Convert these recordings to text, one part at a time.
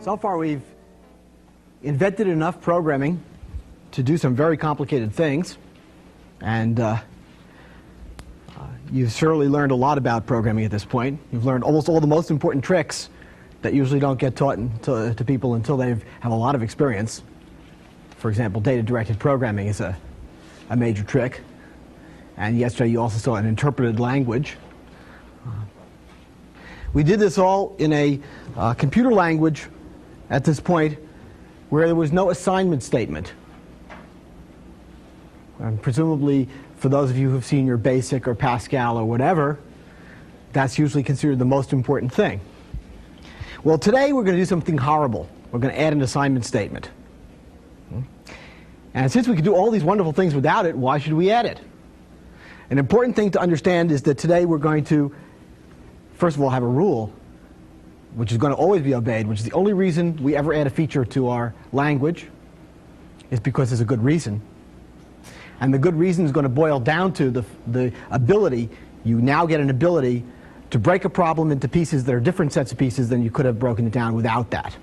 So far we've invented enough programming to do some very complicated things, and you've surely learned a lot about programming at this point. You've learned almost all the most important tricks that usually don't get taught to people until they have a lot of experience. For example, data-directed programming is a major trick. And yesterday you also saw an interpreted language. We did this all in a computer language at this point where there was no assignment statement. And presumably, for those of you who have seen your BASIC or Pascal or whatever, that's usually considered the most important thing. Well, today we're going to do something horrible. We're going to add an assignment statement. And since we can do all these wonderful things without it, why should we add it? An important thing to understand is that today we're going to, first of all, have a rule which is going to always be obeyed, which is the only reason we ever add a feature to our language is because there's a good reason. And the good reason is going to boil down to the ability, you now get an ability to break a problem into pieces that are different sets of pieces than you could have broken it down without that.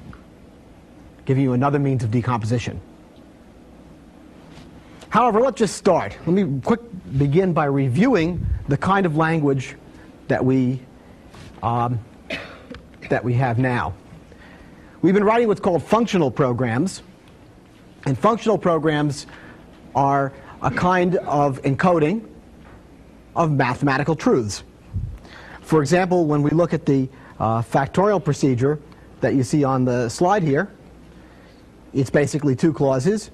Giving you another means of decomposition. However, let's just start. Let me begin by reviewing the kind of language that we have now. We've been writing what's called functional programs, and functional programs are a kind of encoding of mathematical truths. For example, when we look at the factorial procedure that you see on the slide here, it's basically two clauses.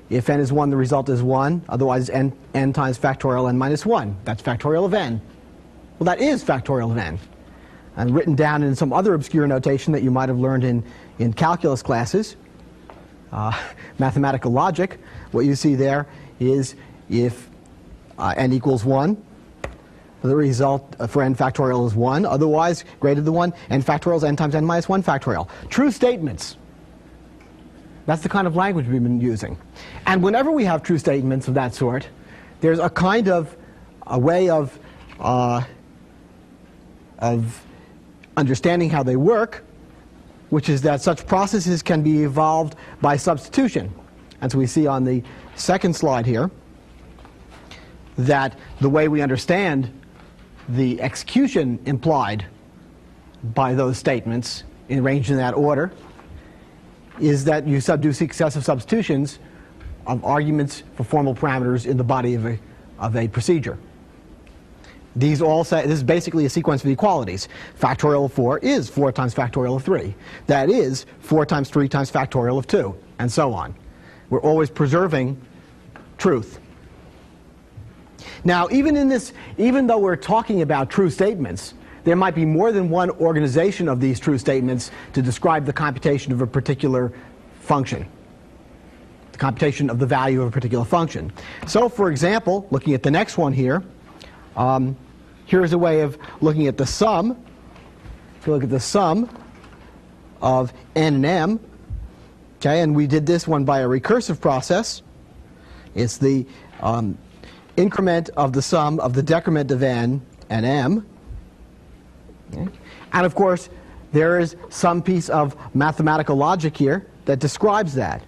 If n is 1, the result is 1. Otherwise, n times factorial n minus 1. That's factorial of n. Well, that is factorial of n. And written down in some other obscure notation that you might have learned in calculus classes, mathematical logic, what you see there is if n equals 1, the result for n factorial is 1. Otherwise, greater than 1, n factorial is n times n minus 1 factorial. True statements. That's the kind of language we've been using. And whenever we have true statements of that sort, there's a kind of a way of understanding how they work, which is that such processes can be evolved by substitution. And so we see on the second slide here that the way we understand the execution implied by those statements arranged in that order is that you do successive substitutions of arguments for formal parameters in the body of a procedure. These all say, this is basically a sequence of equalities. Factorial of 4 is 4 times factorial of 3. That is 4 times 3 times factorial of 2, and so on. We're always preserving truth. Now, even though we're talking about true statements, there might be more than one organization of these true statements to describe the computation of a particular function, the computation of the value of a particular function. So, for example, looking at the next one here, here's a way of looking at the sum. If you look at the sum of n and m, okay, and we did this one by a recursive process. It's the increment of the sum of the decrement of n and m. Okay. And of course, there is some piece of mathematical logic here that describes that.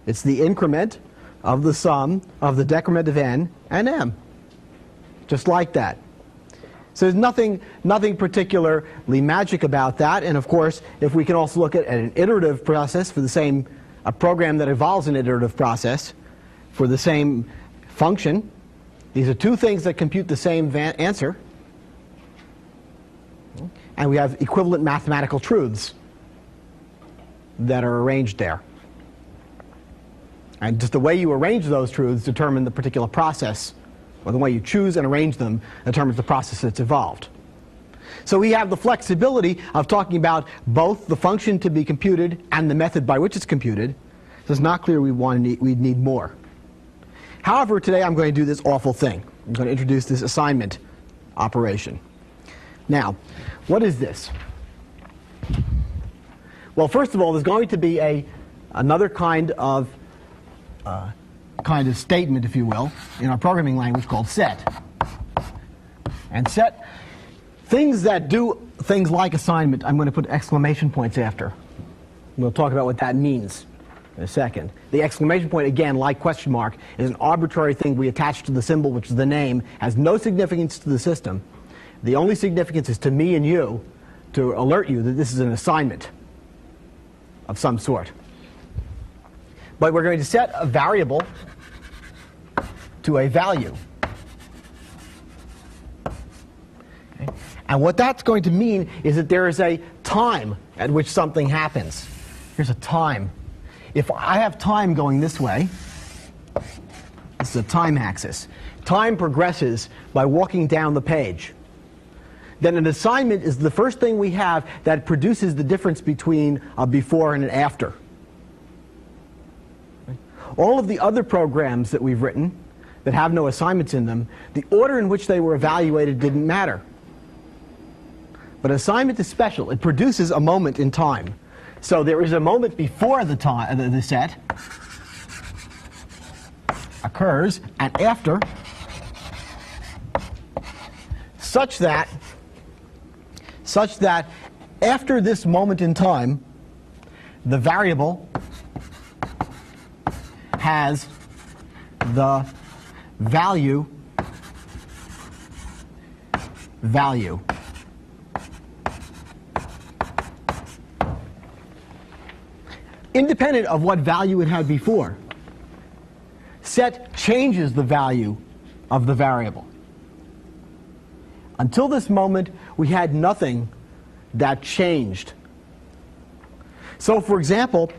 It's the increment of the sum of the decrement of n and m. Just like that. So there's nothing particularly magic about that. And of course, if we can also look at an iterative process for a program that evolves an iterative process for the same function, these are two things that compute the same answer. And we have equivalent mathematical truths that are arranged there. And just the way you arrange those truths determine the particular process, or the way you choose and arrange them determines the process that's evolved. So we have the flexibility of talking about both the function to be computed and the method by which it's computed. So it's not clear we need more. However, today I'm going to do this awful thing. I'm going to introduce this assignment operation. Now, what is this? Well, first of all, there's going to be another kind of statement, if you will, in our programming language called set. And set, things that do things like assignment, I'm going to put exclamation points after. We'll talk about what that means in a second. The exclamation point, again, like question mark, is an arbitrary thing we attach to the symbol, which is the name, has no significance to the system. The only significance is to me and you, to alert you that this is an assignment of some sort. But we're going to set a variable to a value. Okay? And what that's going to mean is that there is a time at which something happens. Here's a time. If I have time going this way, this is a time axis. Time progresses by walking down the page. Then an assignment is the first thing we have that produces the difference between a before and an after. All of the other programs that we've written that have no assignments in them, the order in which they were evaluated didn't matter. But assignment is special. It produces a moment in time. So there is a moment before the set occurs, and after, such that after this moment in time, the variable has the value independent of what value it had before. Set changes the value of the variable. Until this moment, we had nothing that changed. So, for example,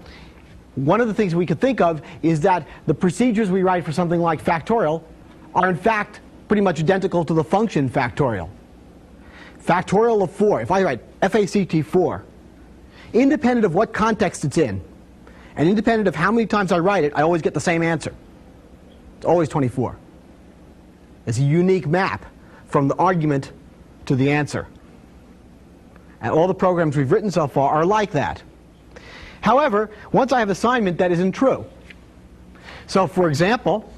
one of the things we could think of is that the procedures we write for something like factorial are in fact pretty much identical to the function factorial. Factorial of 4, if I write FACT 4, independent of what context it's in, and independent of how many times I write it, I always get the same answer. It's always 24. It's a unique map from the argument to the answer. And all the programs we've written so far are like that. However, once I have assignment, that isn't true. So, for example,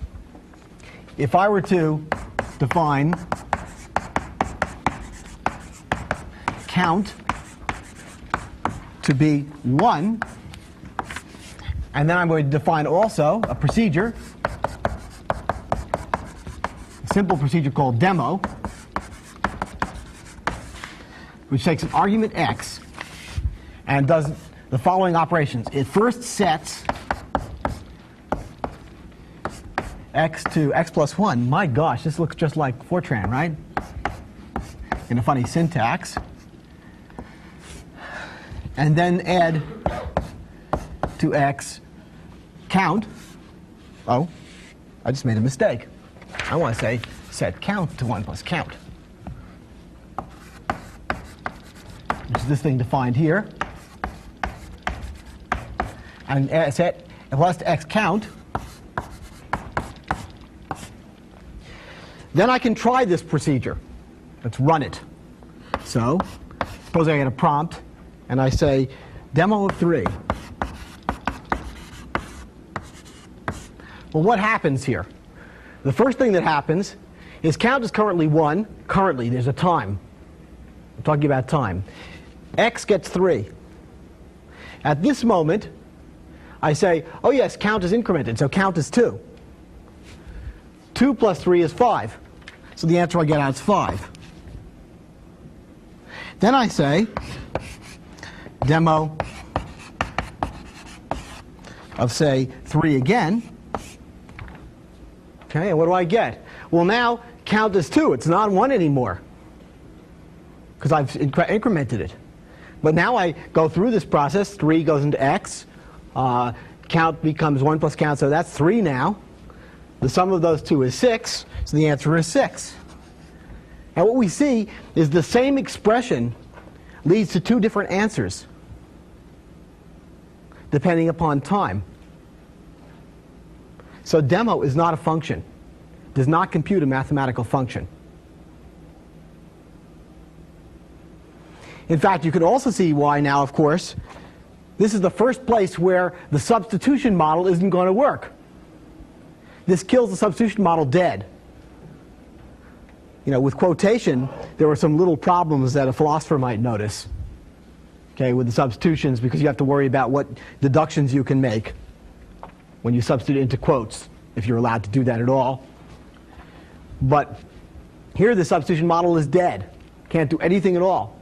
if I were to define count to be 1, and then I'm going to define also a procedure, a simple procedure called demo, which takes an argument x and does the following operations. It first sets x to x plus 1. My gosh, this looks just like Fortran, right? In a funny syntax. And then add to x count. Oh, I just made a mistake. I want to say set count to 1 plus count, which is this thing defined here. And set plus x count. Then I can try this procedure. Let's run it. So, suppose I get a prompt, and I say demo of 3. Well, what happens here? The first thing that happens is count is currently 1. Currently, there's a time. I'm talking about time. X gets 3. At this moment, I say, oh yes, count is incremented, so count is 2. 2 plus 3 is 5. So the answer I get out is 5. Then I say demo of, say, 3 again. Okay, and what do I get? Well, now count is 2. It's not 1 anymore because I've incremented it. But now I go through this process. 3 goes into x. Count becomes 1 plus count, so that's 3 now. The sum of those two is 6, so the answer is 6. And what we see is the same expression leads to 2 different answers depending upon time. So demo is not a function. Does not compute a mathematical function. In fact, you can also see why now, of course. This is the first place where the substitution model isn't going to work. This kills the substitution model dead. You know, with quotation, there were some little problems that a philosopher might notice. okay, with the substitutions, because you have to worry about what deductions you can make when you substitute into quotes, if you're allowed to do that at all. But here the substitution model is dead. Can't do anything at all.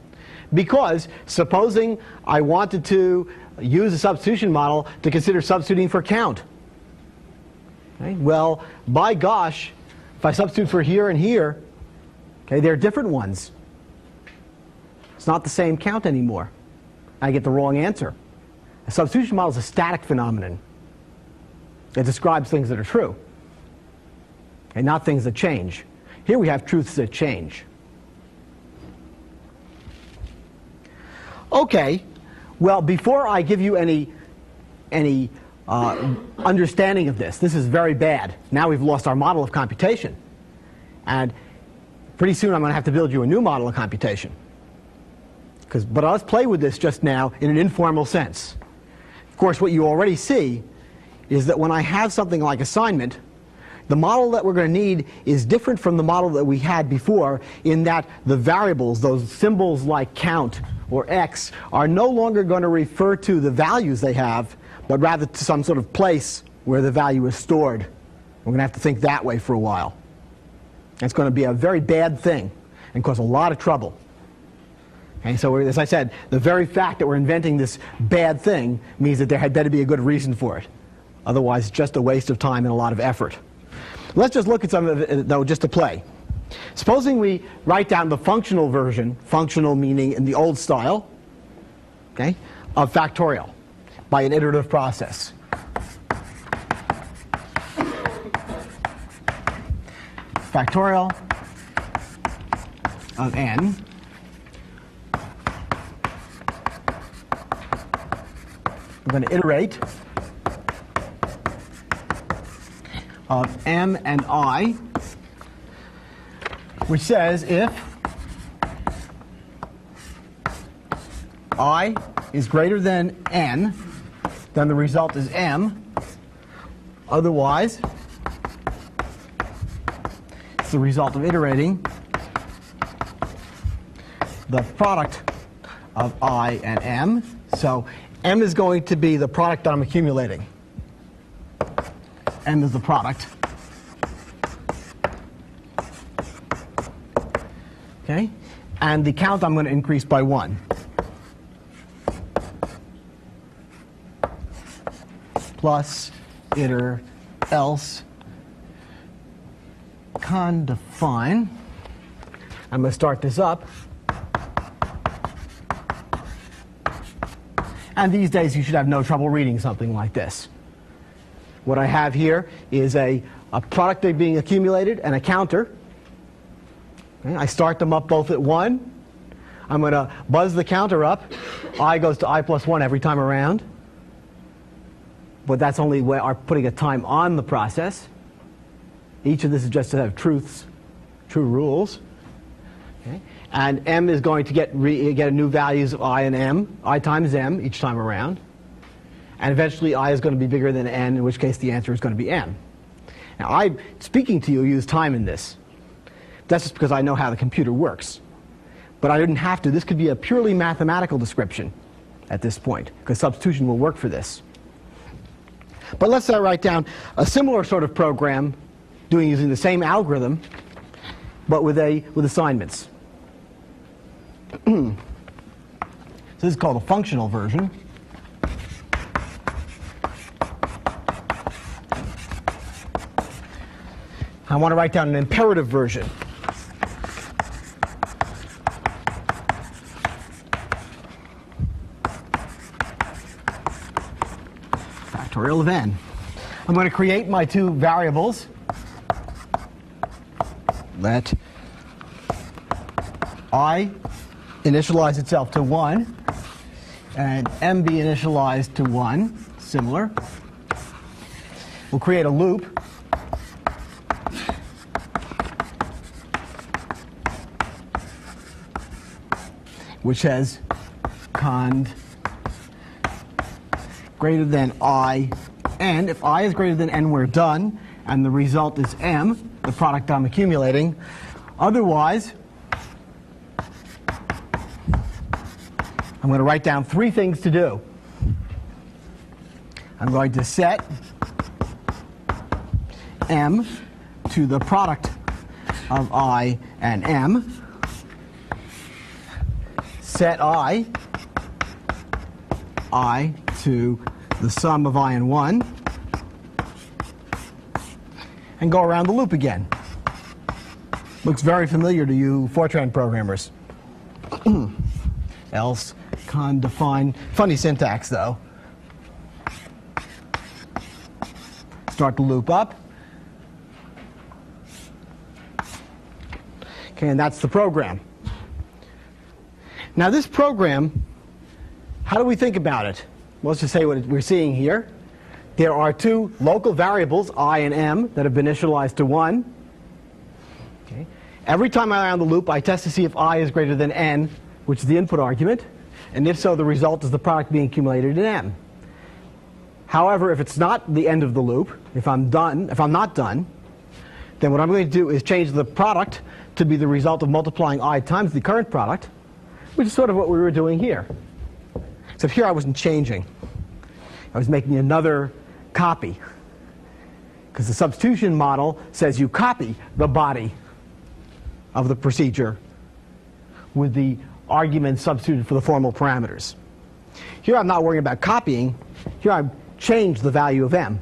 Because supposing I wanted to use a substitution model to consider substituting for count. Okay? Well, by gosh, if I substitute for here and here, okay, they're different ones. It's not the same count anymore. I get the wrong answer. A substitution model is a static phenomenon. It describes things that are true, and not things that change. Here we have truths that change. Okay, well, before I give you any understanding of this is very bad. Now we've lost our model of computation. And pretty soon I'm going to have to build you a new model of computation. But let's play with this just now in an informal sense. Of course, what you already see is that when I have something like assignment, the model that we're going to need is different from the model that we had before, in that the variables, those symbols like count or x, are no longer going to refer to the values they have, but rather to some sort of place where the value is stored. We're going to have to think that way for a while. It's going to be a very bad thing and cause a lot of trouble. Okay, so as I said, the very fact that we're inventing this bad thing means that there had better be a good reason for it. Otherwise, it's just a waste of time and a lot of effort. Let's just look at some of it, though, just to play. Supposing we write down the functional version, functional meaning in the old style, okay, of factorial by an iterative process. Factorial of n we're going to iterate of m and I, which says if I is greater than n, then the result is m. Otherwise, it's the result of iterating the product of I and m. So m is going to be the product that I'm accumulating. M is the product. Okay? And the count I'm going to increase by 1. Plus iter else condefine. I'm going to start this up. And these days you should have no trouble reading something like this. What I have here is a product that's being accumulated and a counter. Okay, I start them up both at 1. I'm going to buzz the counter up. I goes to I plus 1 every time around. But that's only where I'm putting a time on the process. Each of this is just to have truths, true rules. Okay. And m is going to get new values of I and m, I times m each time around. And eventually I is going to be bigger than n, in which case the answer is going to be m. Now I, speaking to you, use time in this. That's just because I know how the computer works. But I didn't have to. This could be a purely mathematical description at this point, because substitution will work for this. But let's write down a similar sort of program using the same algorithm, but with assignments. So this is called a functional version. I want to write down an imperative version. Factorial of n. I'm going to create my two variables. Let I initialize itself to 1 and m be initialized to 1, similar. We'll create a loop. Which has cond greater than I n. If I is greater than n, we're done, and the result is m, the product I'm accumulating. Otherwise, I'm going to write down 3 things to do. I'm going to set m to the product of I and m, set I to the sum of I and 1, and go around the loop again. Looks very familiar to you Fortran programmers. Else con define, funny syntax though. Start the loop up. Okay, and that's the program. Now this program, how do we think about it? Well, let's just say what we're seeing here. There are 2 local variables, I and m, that have been initialized to 1. Okay. Every time I round the loop, I test to see if I is greater than n, which is the input argument, and if so, the result is the product being accumulated in m. However, if it's not the end of the loop, if I'm not done, then what I'm going to do is change the product to be the result of multiplying I times the current product, which is sort of what we were doing here. Except here I wasn't changing. I was making another copy. Because the substitution model says you copy the body of the procedure with the arguments substituted for the formal parameters. Here I'm not worrying about copying. Here I've changed the value of m.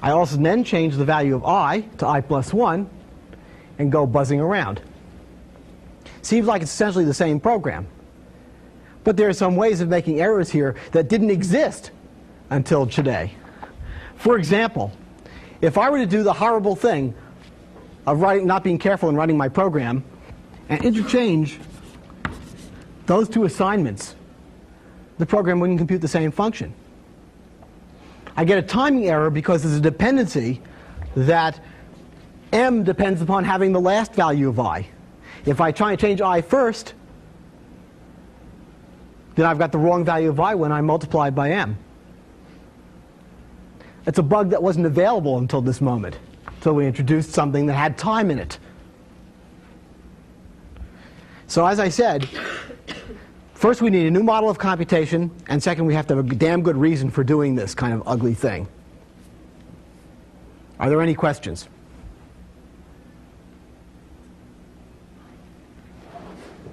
I also then change the value of I to I plus 1 and go buzzing around. Seems like it's essentially the same program. But there are some ways of making errors here that didn't exist until today. For example, if I were to do the horrible thing of not being careful in writing my program and interchange those 2 assignments, the program wouldn't compute the same function. I get a timing error because there's a dependency that m depends upon having the last value of I. If I try and change I first, then I've got the wrong value of I when I multiply by m. It's a bug that wasn't available until this moment, until we introduced something that had time in it. So as I said, first we need a new model of computation, and second we have to have a damn good reason for doing this kind of ugly thing. Are there any questions?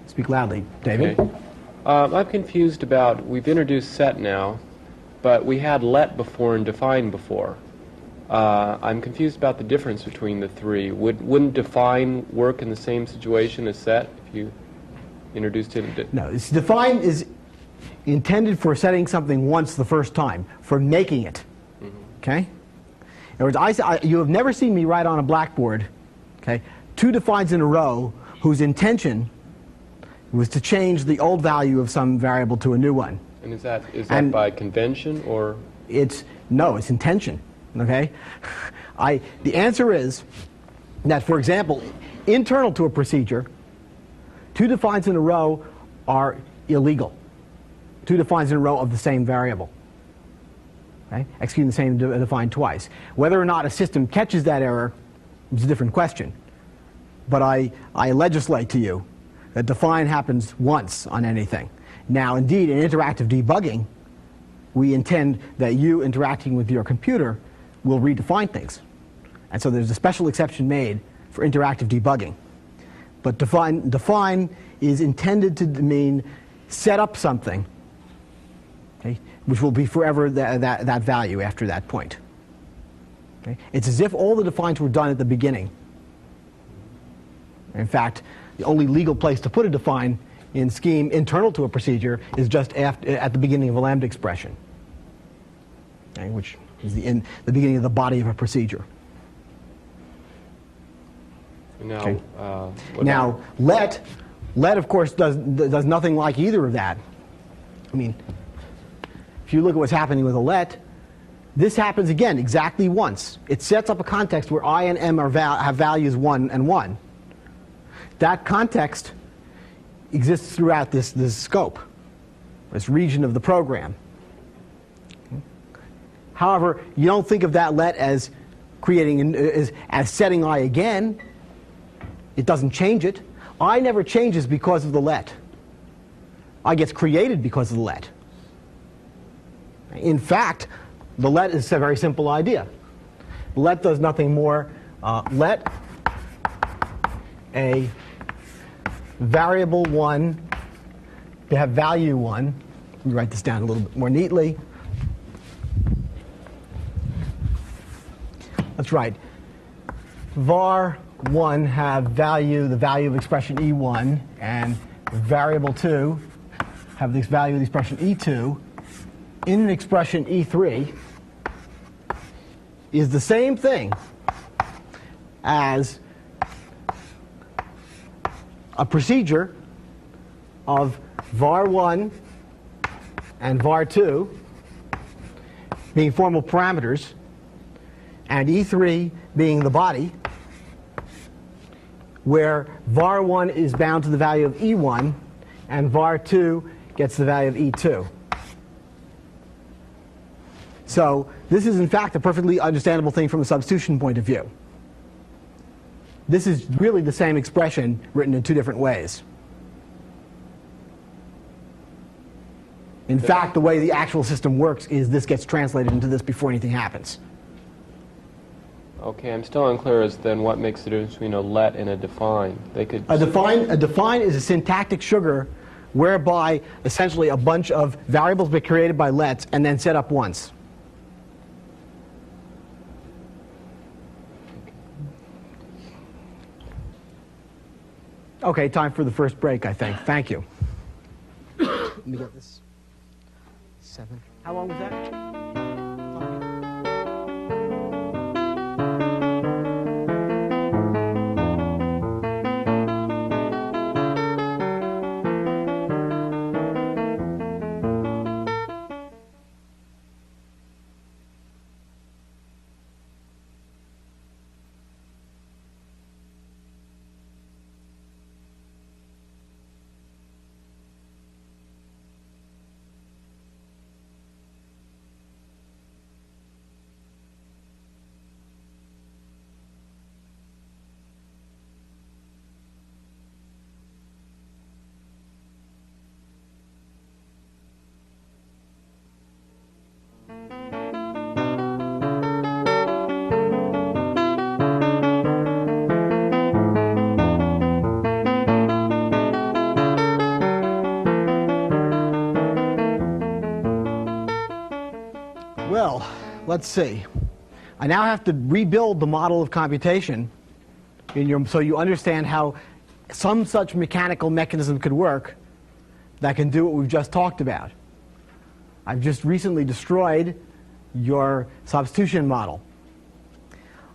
Speak loudly, David. Okay. I'm confused about, we've introduced set now, but we had let before and define before. I'm confused about the difference between the 3. Wouldn't define work in the same situation as set if you introduced it? No, define is intended for setting something once the first time, for making it. Okay? In other words, you have never seen me write on a blackboard, okay, 2 defines in a row whose intention was to change the old value of some variable to a new one. And is that by convention or? No, it's intention. Okay? The answer is that, for example, internal to a procedure, 2 defines in a row are illegal. 2 defines in a row of the same variable. Okay? Executing the same define twice. Whether or not a system catches that error is a different question. But I legislate to you that define happens once on anything. Now, indeed, in interactive debugging, we intend that you interacting with your computer will redefine things. And so there's a special exception made for interactive debugging. But define is intended to mean set up something, okay, which will be forever that value after that point. Okay? It's as if all the defines were done at the beginning. In fact, the only legal place to put a define in scheme internal to a procedure is just at the beginning of a lambda expression, okay, which is the beginning of the body of a procedure. Now, okay. Now let of course does nothing like either of that. I mean, if you look at what's happening with a let, this happens again exactly once. It sets up a context where I and m have values 1 and 1. That context exists throughout this scope, this region of the program. However, you don't think of that let as creating as setting I again. It doesn't change it. I never changes because of the let. gets created because of the let. In fact, the let is a very simple idea. Let does nothing more. Let a variable 1 have value 1. Let me write this down a little bit more neatly. That's right. var 1 have the value of expression e1, and variable 2 have this value of the expression e2. In an expression e3 is the same thing as a procedure of var1 and var2 being formal parameters, and e3 being the body, where var1 is bound to the value of e1 and var2 gets the value of e2. So this is in fact a perfectly understandable thing from a substitution point of view. This is really the same expression written in two different ways. In fact, the way the actual system works is this gets translated into this before anything happens. Okay, I'm still unclear as then what makes the difference between a let and a define. They could a define is a syntactic sugar whereby essentially a bunch of variables be created by lets and then set up once. Okay, time for the first break, I think. Thank you. Let me get this. 7. How long was that? Well, let's see. I now have to rebuild the model of computation so you understand how some such mechanical mechanism could work that can do what we've just talked about. I've just recently destroyed your substitution model.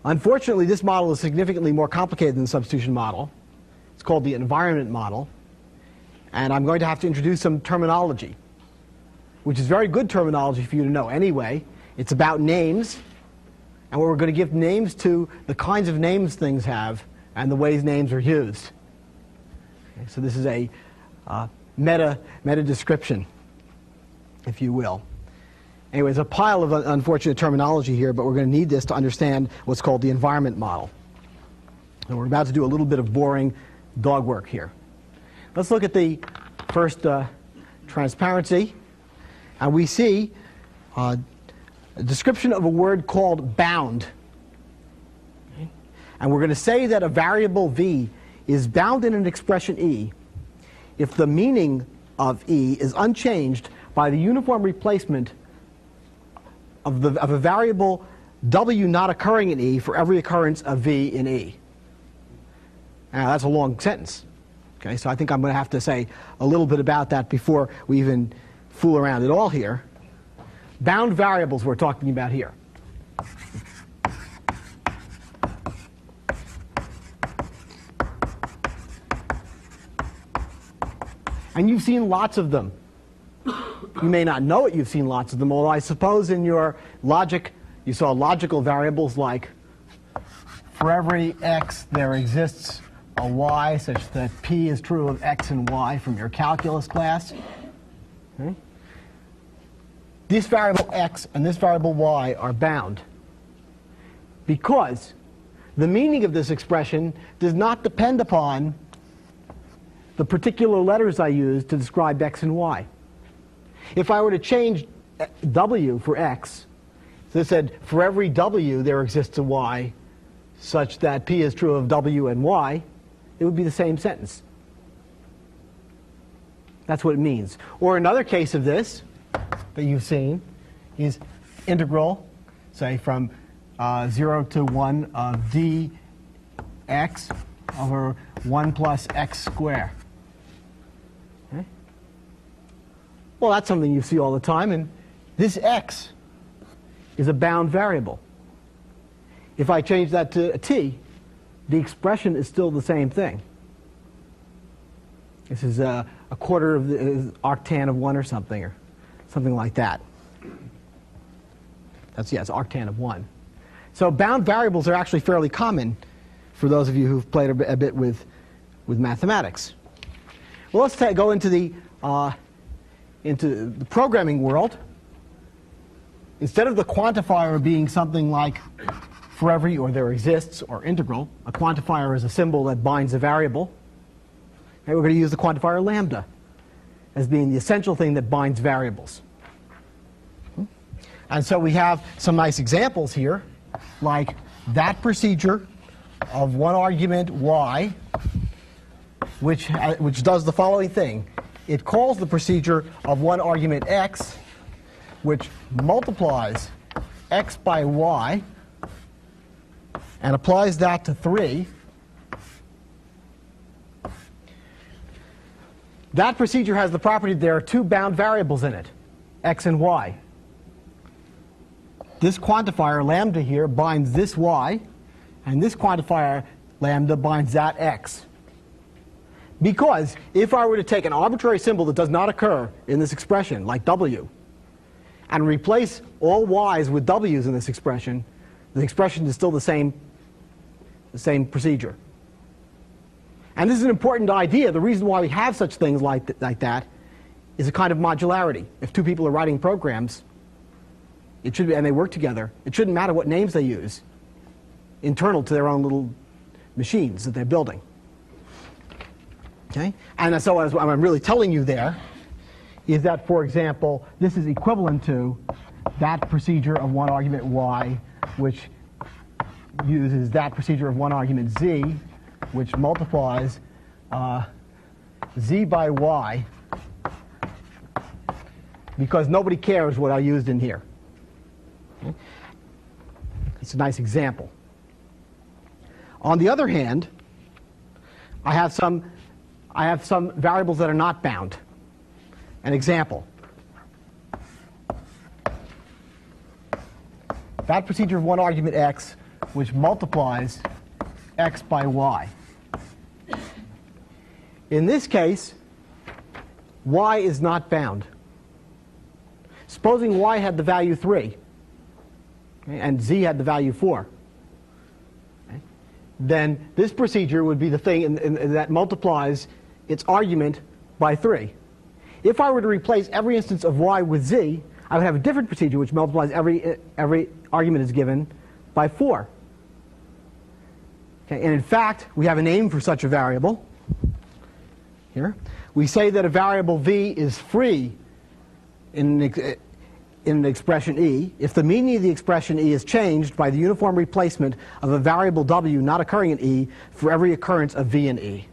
Unfortunately, this model is significantly more complicated than the substitution model. It's called the environment model. And I'm going to have to introduce some terminology, which is very good terminology for you to know anyway. It's about names, and we're going to give names to the kinds of names things have and the ways names are used. Okay, so this is a meta description, if you will. Anyway, there's a pile of unfortunate terminology here, but we're going to need this to understand what's called the environment model. And we're about to do a little bit of boring dog work here. Let's look at the first transparency, and we see a description of a word called bound. Okay. And we're going to say that a variable v is bound in an expression e if the meaning of e is unchanged by the uniform replacement of a variable w not occurring in e for every occurrence of v in e. Now that's a long sentence. Okay, so I think I'm going to have to say a little bit about that before we even fool around at all here. Bound variables we're talking about here. And you've seen lots of them. You may not know it, you've seen lots of them, although I suppose in your logic you saw logical variables like for every x there exists a y such that p is true of x and y from your calculus class. Okay. This variable x and this variable y are bound because the meaning of this expression does not depend upon the particular letters I use to describe x and y. If I were to change w for x, so it said for every w there exists a y such that p is true of w and y, it would be the same sentence. That's what it means. Or another case of this that you've seen is integral, say, from 0 to 1 of dx over 1 plus x squared. Okay? Well, that's something you see all the time, and this x is a bound variable. If I change that to a t, the expression is still the same thing. This is a quarter of the arctan of 1 or something like that. That's, yeah, it's arctan of 1. So bound variables are actually fairly common for those of you who've played a bit with mathematics. Well, let's go into the programming world. Instead of the quantifier being something like for every, or there exists, or integral, a quantifier is a symbol that binds a variable. Okay, we're going to use the quantifier lambda as being the essential thing that binds variables. And so we have some nice examples here, like that procedure of one argument y, which does the following thing. It calls the procedure of one argument x, which multiplies x by y, and applies that to 3. That procedure has the property that there are two bound variables in it, x and y. This quantifier, lambda here, binds this y, and this quantifier, lambda, binds that x. Because if I were to take an arbitrary symbol that does not occur in this expression, like w, and replace all y's with w's in this expression, the expression is still the same procedure. And this is an important idea. The reason why we have such things like that is a kind of modularity. If two people are writing programs, it should be, and they work together, it shouldn't matter what names they use internal to their own little machines that they're building. Okay? And so what I'm really telling you there is that, for example, this is equivalent to that procedure of one argument y, which uses that procedure of one argument z, which multiplies z by y, because nobody cares what I used in here. Okay? It's a nice example. On the other hand, I have some variables that are not bound. An example. That procedure of one argument x, which multiplies x by y. In this case, y is not bound. Supposing y had the value 3, okay, and z had the value 4, okay, then this procedure would be the thing that multiplies its argument by 3. If I were to replace every instance of y with z, I would have a different procedure which multiplies every argument is given by 4. Okay, and in fact, we have a name for such a variable. Here, we say that a variable v is free in the expression e if the meaning of the expression e is changed by the uniform replacement of a variable w not occurring in e for every occurrence of v in e.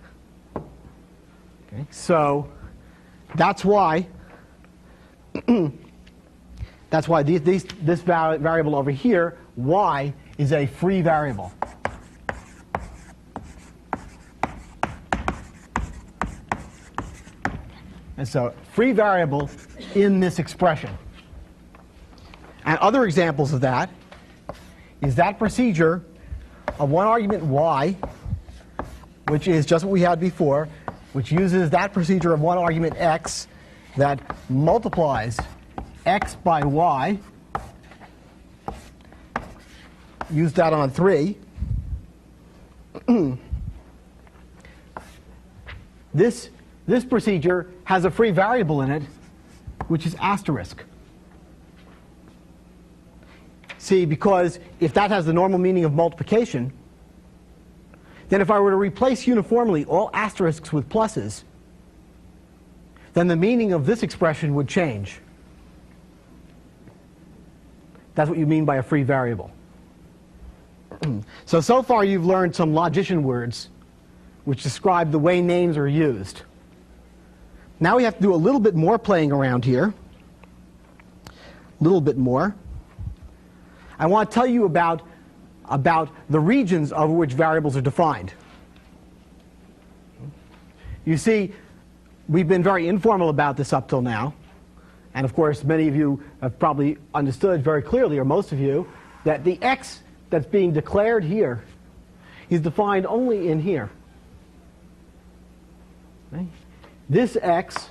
Okay, so that's why this variable over here, y, is a free variable. And so, free variable in this expression. And other examples of that is that procedure of one argument y, which is just what we had before, which uses that procedure of one argument x that multiplies x by y. Use that on 3. This procedure has a free variable in it, which is asterisk. See, because if that has the normal meaning of multiplication, then if I were to replace uniformly all asterisks with pluses, then the meaning of this expression would change. That's what you mean by a free variable. So far you've learned some logician words which describe the way names are used. Now we have to do a little bit more playing around here. A little bit more. I want to tell you about the regions over which variables are defined. You see, we've been very informal about this up till now. And of course, many of you have probably understood very clearly, or most of you, that the x that's being declared here is defined only in here. Okay? This x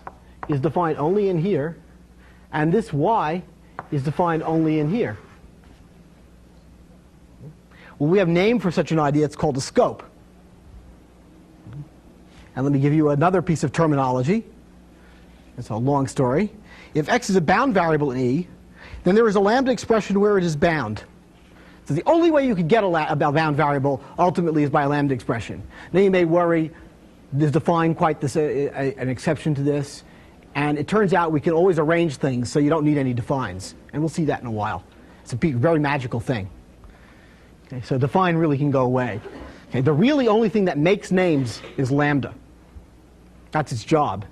is defined only in here, and this y is defined only in here. Well, we have a name for such an idea. It's called a scope. And let me give you another piece of terminology. It's a long story. If x is a bound variable in E, then there is a lambda expression where it is bound. So the only way you could get a bound variable ultimately is by a lambda expression. Now you may worry, there's defined quite this, an exception to this, and it turns out we can always arrange things so you don't need any defines. And we'll see that in a while. It's a very magical thing. Okay, so define really can go away. Okay, the really only thing that makes names is lambda. That's its job.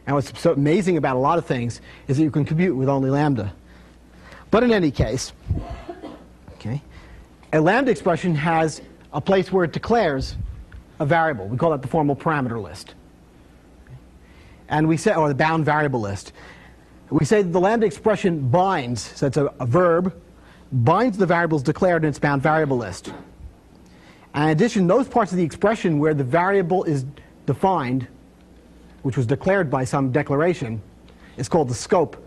And what's so amazing about a lot of things is that you can compute with only lambda. But in any case, okay, a lambda expression has a place where it declares a variable. We call that the formal parameter list. And we say, or the bound variable list. We say that the lambda expression binds, so it's a verb, binds the variables declared in its bound variable list. And in addition, those parts of the expression where the variable is defined, which was declared by some declaration, is called the scope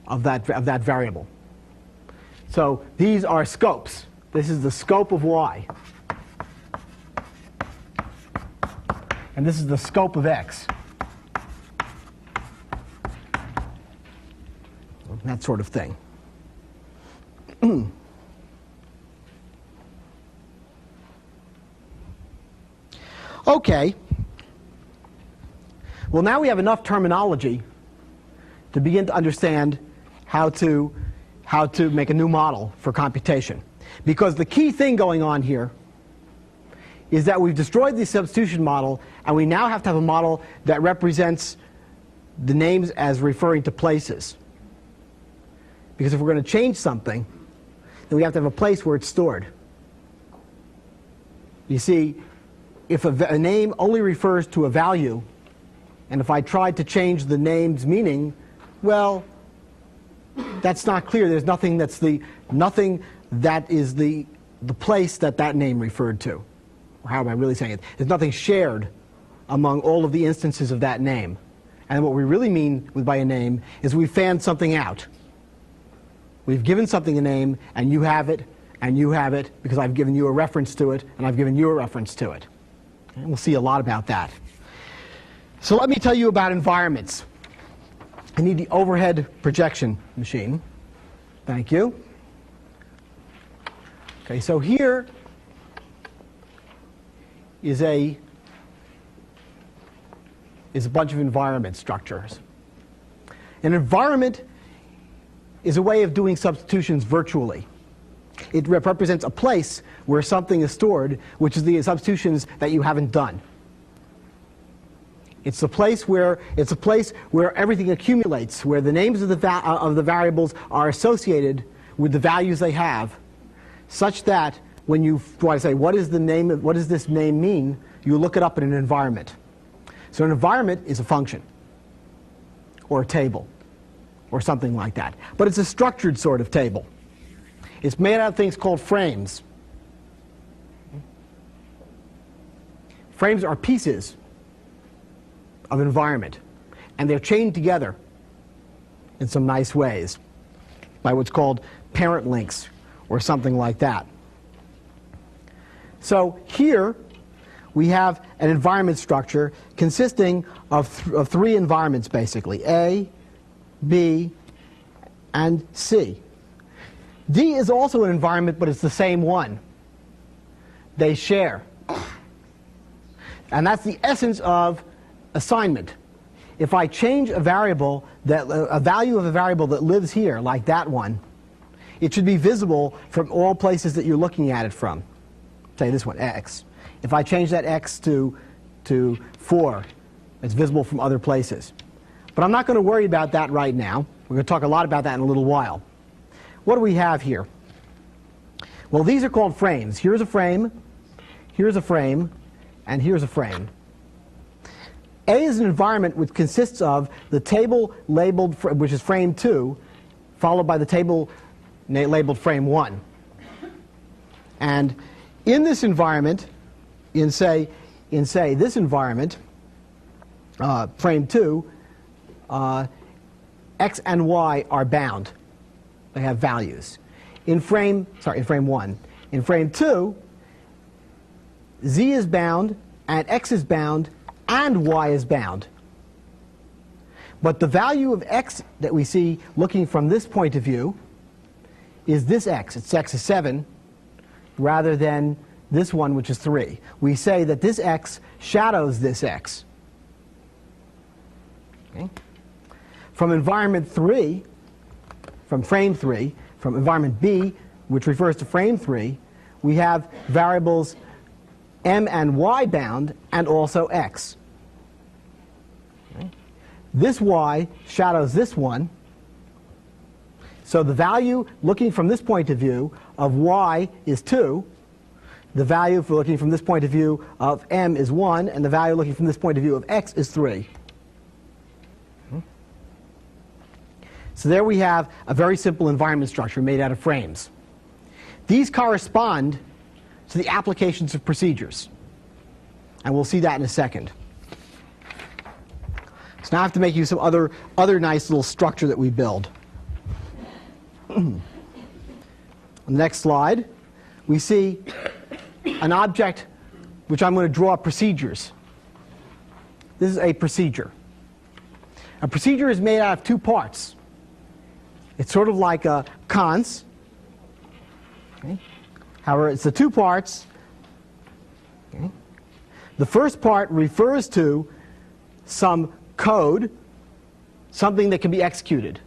of that variable. So these are scopes. This is the scope of y. And this is the scope of x. That sort of thing. Okay. Well, now we have enough terminology to begin to understand how to make a new model for computation. Because the key thing going on here is that we've destroyed the substitution model, and we now have to have a model that represents the names as referring to places. Because if we're going to change something, then we have to have a place where it's stored. You see, if a name only refers to a value, and if I tried to change the name's meaning, well, that's not clear. There's nothing that is the place that name referred to. Or how am I really saying it? There's nothing shared among all of the instances of that name. And what we really mean by a name is we fanned something out. We've given something a name, and you have it, because I've given you a reference to it, and I've given you a reference to it. And we'll see a lot about that. So let me tell you about environments. I need the overhead projection machine. Thank you. Okay, so here is a bunch of environment structures. An environment is a way of doing substitutions virtually. It represents a place where something is stored, which is the substitutions that you haven't done. It's a place where everything accumulates, where the names of the variables are associated with the values they have, such that when you want to say what does this name mean, you look it up in an environment. So an environment is a function, or a table, or something like that. But it's a structured sort of table. It's made out of things called frames. Frames are pieces of environment, and they're chained together in some nice ways by what's called parent links or something like that. So here we have an environment structure consisting of three environments basically: A, B, and C. D is also an environment, but it's the same one. They share. And that's the essence of assignment. if I change a variable, a value of a variable that lives here, like that one, it should be visible from all places that you're looking at it from. Say this one, x. If I change that x to 4, it's visible from other places. But I'm not going to worry about that right now. We're going to talk a lot about that in a little while. What do we have here? Well, these are called frames. Here's a frame, and here's a frame. A is an environment which consists of the table labeled, which is frame 2, followed by the table labeled frame 1. And in this environment, in say this environment, frame 2, x and y are bound. They have values. In frame 1. In frame 2, z is bound, and x is bound, and y is bound. But the value of x that we see looking from this point of view is this x. Its x is 7, rather than this one, which is 3. We say that this x shadows this x. Okay? From environment 3, from frame 3, from environment B, which refers to frame 3, we have variables m and y bound, and also x. Okay? This y shadows this one. So the value, looking from this point of view, of y is 2. The value, for looking from this point of view, of m is 1. And the value, looking from this point of view, of x is 3. So there we have a very simple environment structure made out of frames. These correspond to the applications of procedures. And we'll see that in a second. So now I have to make you some other nice little structure that we build. On the next slide, we see an object which I'm going to draw procedures. This is a procedure. A procedure is made out of 2 parts. It's sort of like a cons. Okay. However, it's the 2 parts. Okay. The first part refers to some code, something that can be executed.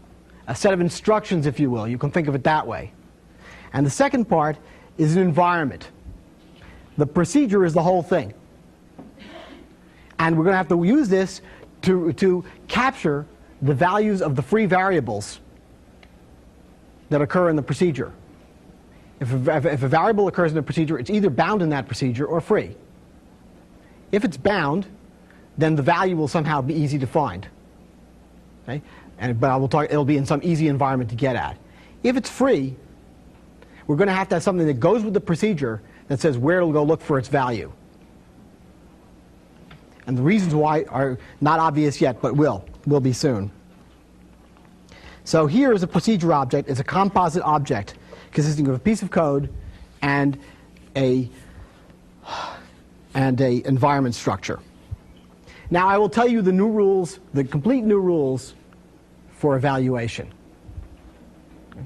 A set of instructions, if you will. You can think of it that way. And the second part is an environment. The procedure is the whole thing. And we're going to have to use this to capture the values of the free variables that occur in the procedure. If a variable occurs in a procedure, it's either bound in that procedure or free. If it's bound, then the value will somehow be easy to find. Okay? But it'll be in some easy environment to get at. If it's free, we're going to have something that goes with the procedure that says where it'll go look for its value. And the reasons why are not obvious yet, but will be soon. So here is a procedure object. It's a composite object consisting of a piece of code and a environment structure. Now I will tell you the new rules, the complete new rules for evaluation. Okay.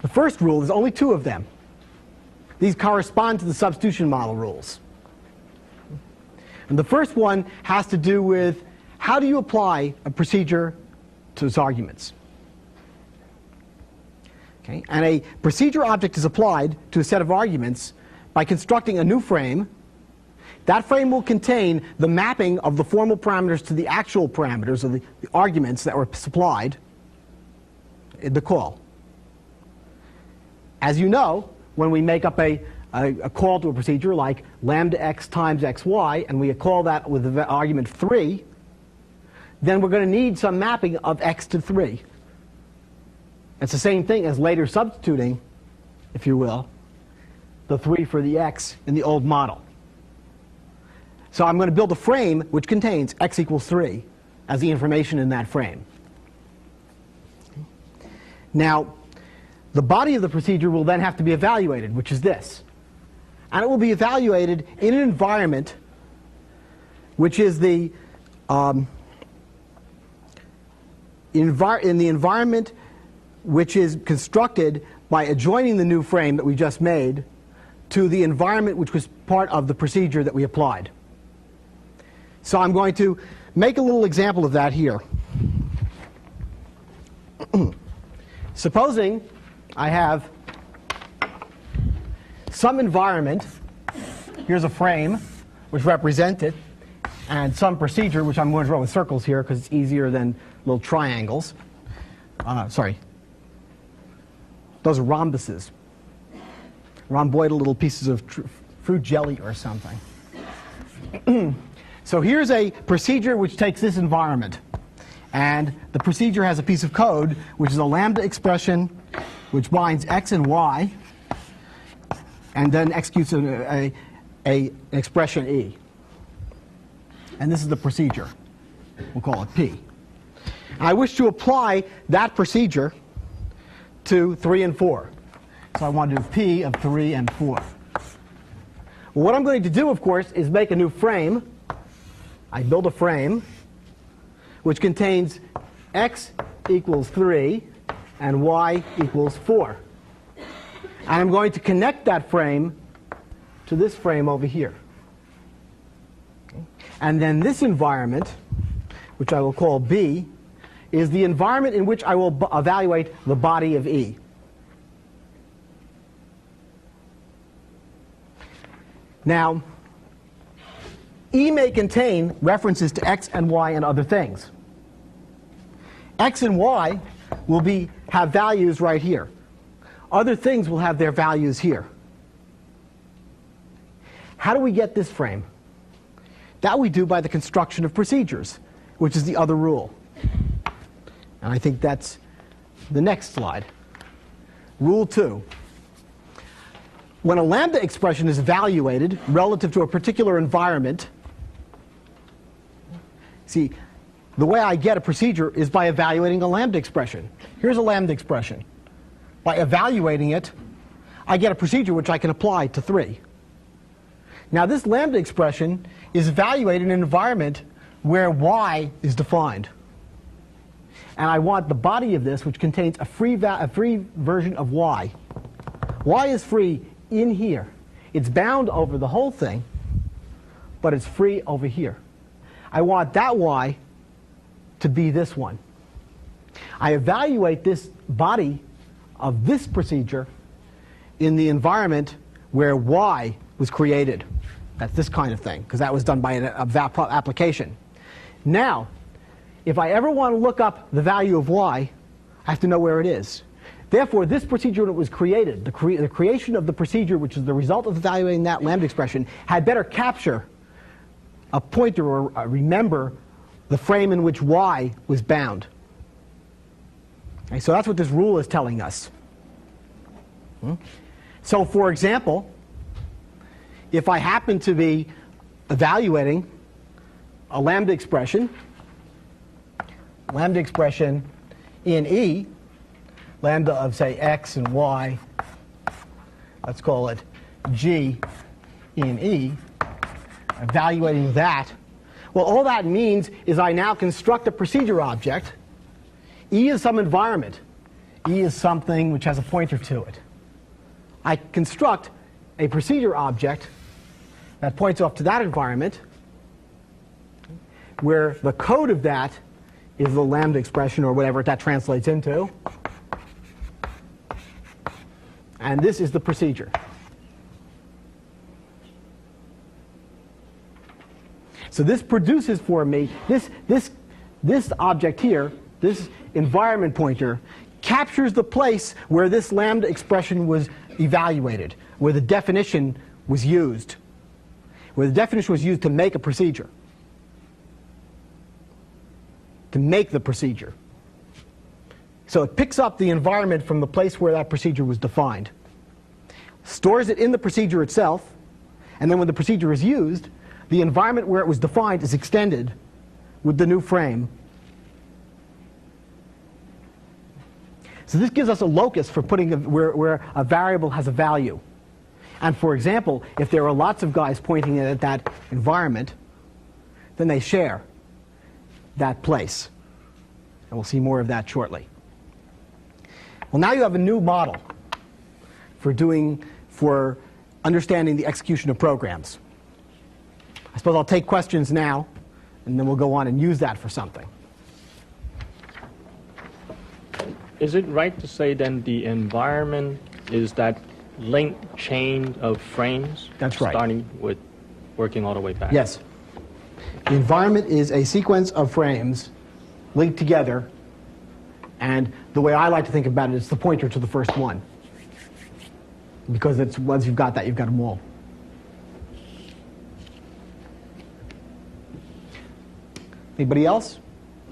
The first rule, there's only 2 of them. These correspond to the substitution model rules. And the first one has to do with how do you apply a procedure to its arguments. Okay? And a procedure object is applied to a set of arguments by constructing a new frame. That frame will contain the mapping of the formal parameters to the actual parameters of the arguments that were supplied in the call. As you know, when we make up a call to a procedure like lambda x times xy, and we call that with the argument 3, then we're going to need some mapping of x to 3. It's the same thing as later substituting, if you will, the 3 for the x in the old model. So I'm going to build a frame which contains x equals 3 as the information in that frame. Now, the body of the procedure will then have to be evaluated, which is this. And it will be evaluated in an environment which is in the environment which is constructed by adjoining the new frame that we just made to the environment which was part of the procedure that we applied. So I'm going to make a little example of that here. Supposing I have some environment, here's a frame which represents it, and some procedure, which I'm going to draw with circles here because it's easier than little triangles. Sorry. Those are rhombuses. Rhomboidal little pieces of fruit jelly or something. So here's a procedure which takes this environment. And the procedure has a piece of code, which is a lambda expression which binds x and y, and then executes an expression e. And this is the procedure. We'll call it P. I wish to apply that procedure to 3 and 4. So I want to do P of 3 and 4. Well, what I'm going to do, of course, is make a new frame. I build a frame which contains x equals 3 and y equals 4. And I'm going to connect that frame to this frame over here. Okay. And then this environment, which I will call B, is the environment in which I will evaluate the body of E. Now, E may contain references to x and y and other things. X and y will have values right here. Other things will have their values here. How do we get this frame? That we do by the construction of procedures, which is the other rule. And I think that's the next slide. Rule 2. When a lambda expression is evaluated relative to a particular environment, see, the way I get a procedure is by evaluating a lambda expression. Here's a lambda expression. By evaluating it, I get a procedure which I can apply to 3. Now, this lambda expression is evaluated in an environment where y is defined. And I want the body of this, which contains a free version of y. Y is free in here. It's bound over the whole thing, but it's free over here. I want that y to be this one. I evaluate this body of this procedure in the environment where y was created. That's this kind of thing, because that was done by an application. Now, if I ever want to look up the value of y, I have to know where it is. Therefore, this procedure when it was created, the creation of the procedure, which is the result of evaluating that lambda expression, had better capture a pointer or remember the frame in which y was bound. Okay, so that's what this rule is telling us. So, for example, if I happen to be evaluating a lambda expression in E, lambda of, say, x and y, let's call it G in E, evaluating that, well, all that means is I now construct a procedure object. E is some environment. E is something which has a pointer to it. I construct a procedure object that points off to that environment, where the code of that is the lambda expression or whatever that translates into. And this is the procedure. So this produces for me, this object here, this environment pointer, captures the place where this lambda expression was evaluated, where the definition was used, to make a procedure, to make the procedure. So it picks up the environment from the place where that procedure was defined, stores it in the procedure itself, and then when the procedure is used, the environment where it was defined is extended with the new frame. So this gives us a locus for putting where a variable has a value. And for example, if there are lots of guys pointing at that environment, then they share that place. And we'll see more of that shortly. Well, now you have a new model for understanding the execution of programs. I suppose I'll take questions now and then we'll go on and use that for something. Is it right to say then the environment is that linked chain of frames? That's right. Starting with working all the way back? Yes. The environment is a sequence of frames linked together, and the way I like to think about it, it's the pointer to the first one. Because it's, once you've got that, you've got them all. Anybody else?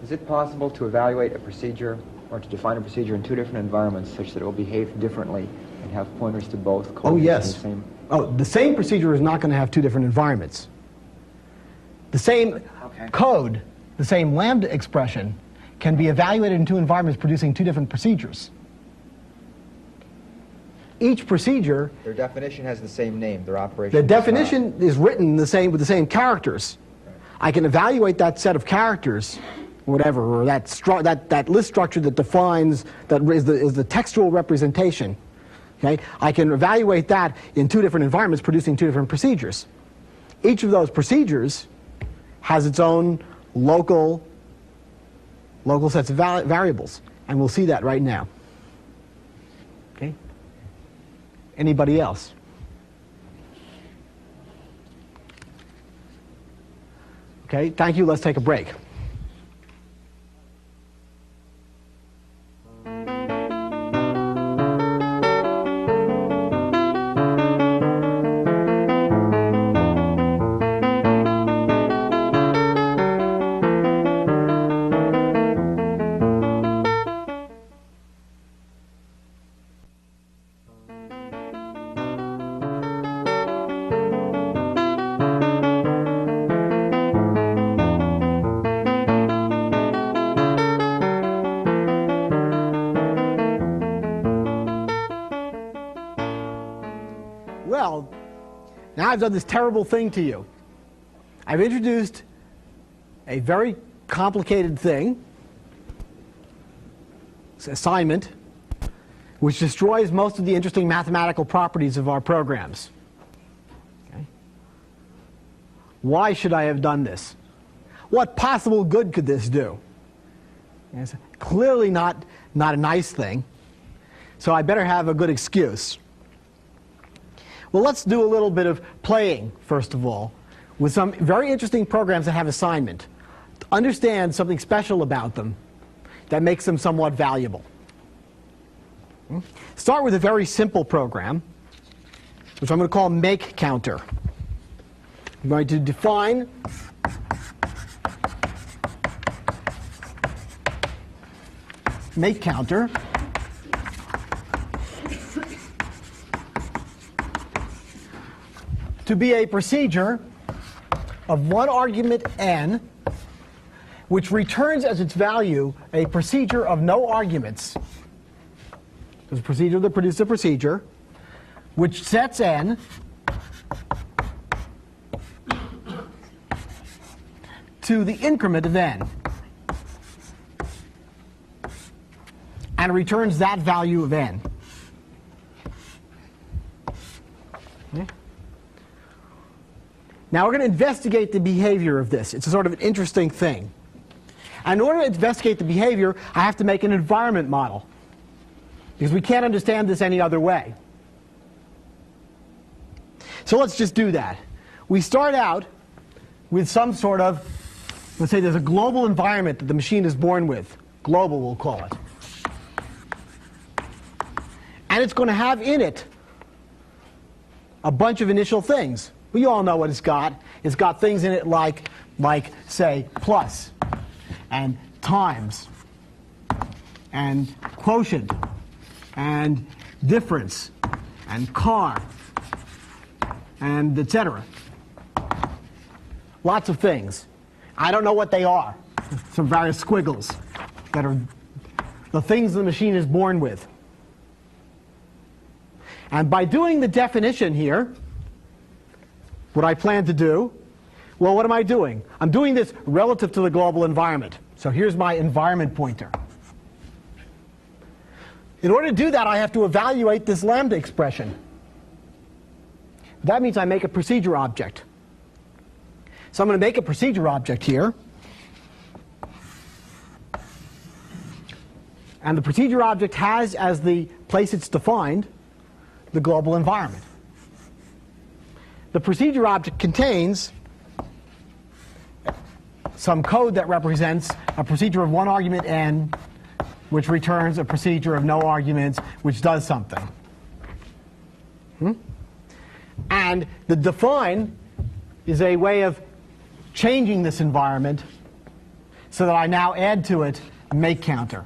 Is it possible to evaluate a procedure or to define a procedure in two different environments such that it will behave differently and have pointers to both? Oh, yes. The same procedure is not going to have two different environments. The same code, the same lambda expression, can be evaluated in two environments producing two different procedures. Each procedure... Their definition has the same name, their operation... The definition is written with the same characters. Right. I can evaluate that set of characters, whatever, or that list structure that defines, that is the textual representation. Okay? I can evaluate that in two different environments producing two different procedures. Each of those procedures has its own local sets of variables, and we'll see that right now. Okay? Anybody else? Okay, thank you. Let's take a break. Well, now I've done this terrible thing to you. I've introduced a very complicated thing, assignment, which destroys most of the interesting mathematical properties of our programs. Okay? Why should I have done this? What possible good could this do? It's clearly not a nice thing, so I better have a good excuse. Well, let's do a little bit of playing, first of all, with some very interesting programs that have assignment. To understand something special about them that makes them somewhat valuable. Start with a very simple program, which I'm going to call make counter. I'm going to define make counter to be a procedure of one argument n, which returns as its value a procedure of no arguments. There's a procedure that produces a procedure which sets n to the increment of n and returns that value of n. Okay. Now we're going to investigate the behavior of this. It's a sort of an interesting thing. And in order to investigate the behavior, I have to make an environment model, because we can't understand this any other way. So let's just do that. We start out with some sort of, let's say there's a global environment that the machine is born with. Global, we'll call it. And it's going to have in it a bunch of initial things. We all know what it's got. It's got things in it like say, plus, and times, and quotient, and difference, and car, and etc. Lots of things. I don't know what they are. Some various squiggles that are the things the machine is born with. And by doing the definition here, what I plan to do, well, what am I doing? I'm doing this relative to the global environment. So here's my environment pointer. In order to do that, I have to evaluate this lambda expression. That means I make a procedure object. So I'm going to make a procedure object here, And the procedure object has as the place it's defined the global environment. The procedure object contains some code that represents a procedure of one argument n, which returns a procedure of no arguments, which does something. And the define is a way of changing this environment so that I now add to it a make counter.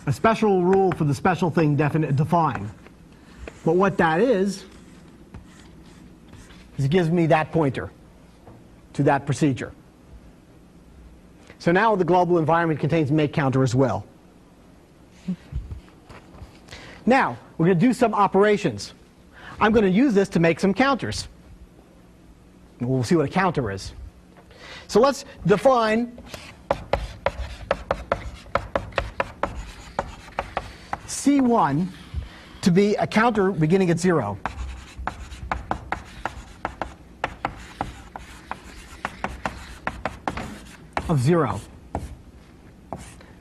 A special rule for the special thing define. But what that is it gives me that pointer to that procedure. So now the global environment contains make counter as well. Now, we're going to do some operations. I'm going to use this to make some counters. We'll see what a counter is. So let's define C1 to be a counter beginning at 0. Of 0.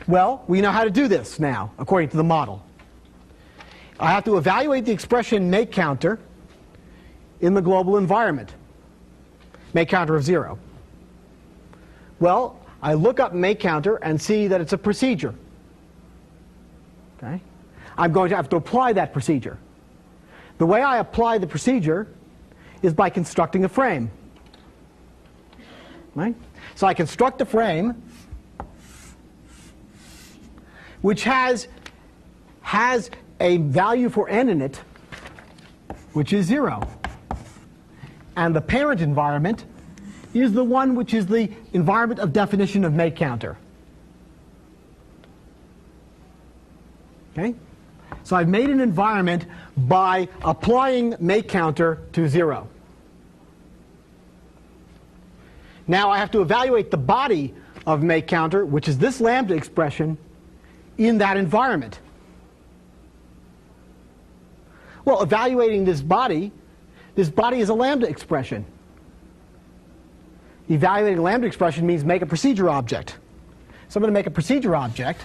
Well, we know how to do this now, according to the model. I have to evaluate the expression make counter in the global environment. Make counter of 0. Well, I look up make counter and see that it's a procedure. Okay? I'm going to have to apply that procedure. The way I apply the procedure is by constructing a frame. Right? So I construct a frame which has a value for n in it, which is 0. And the parent environment is the one which is the environment of definition of make counter. Okay? So I've made an environment by applying make counter to 0. Now I have to evaluate the body of make counter, which is this lambda expression, in that environment. Well, evaluating this body is a lambda expression. Evaluating a lambda expression means make a procedure object. So I'm going to make a procedure object.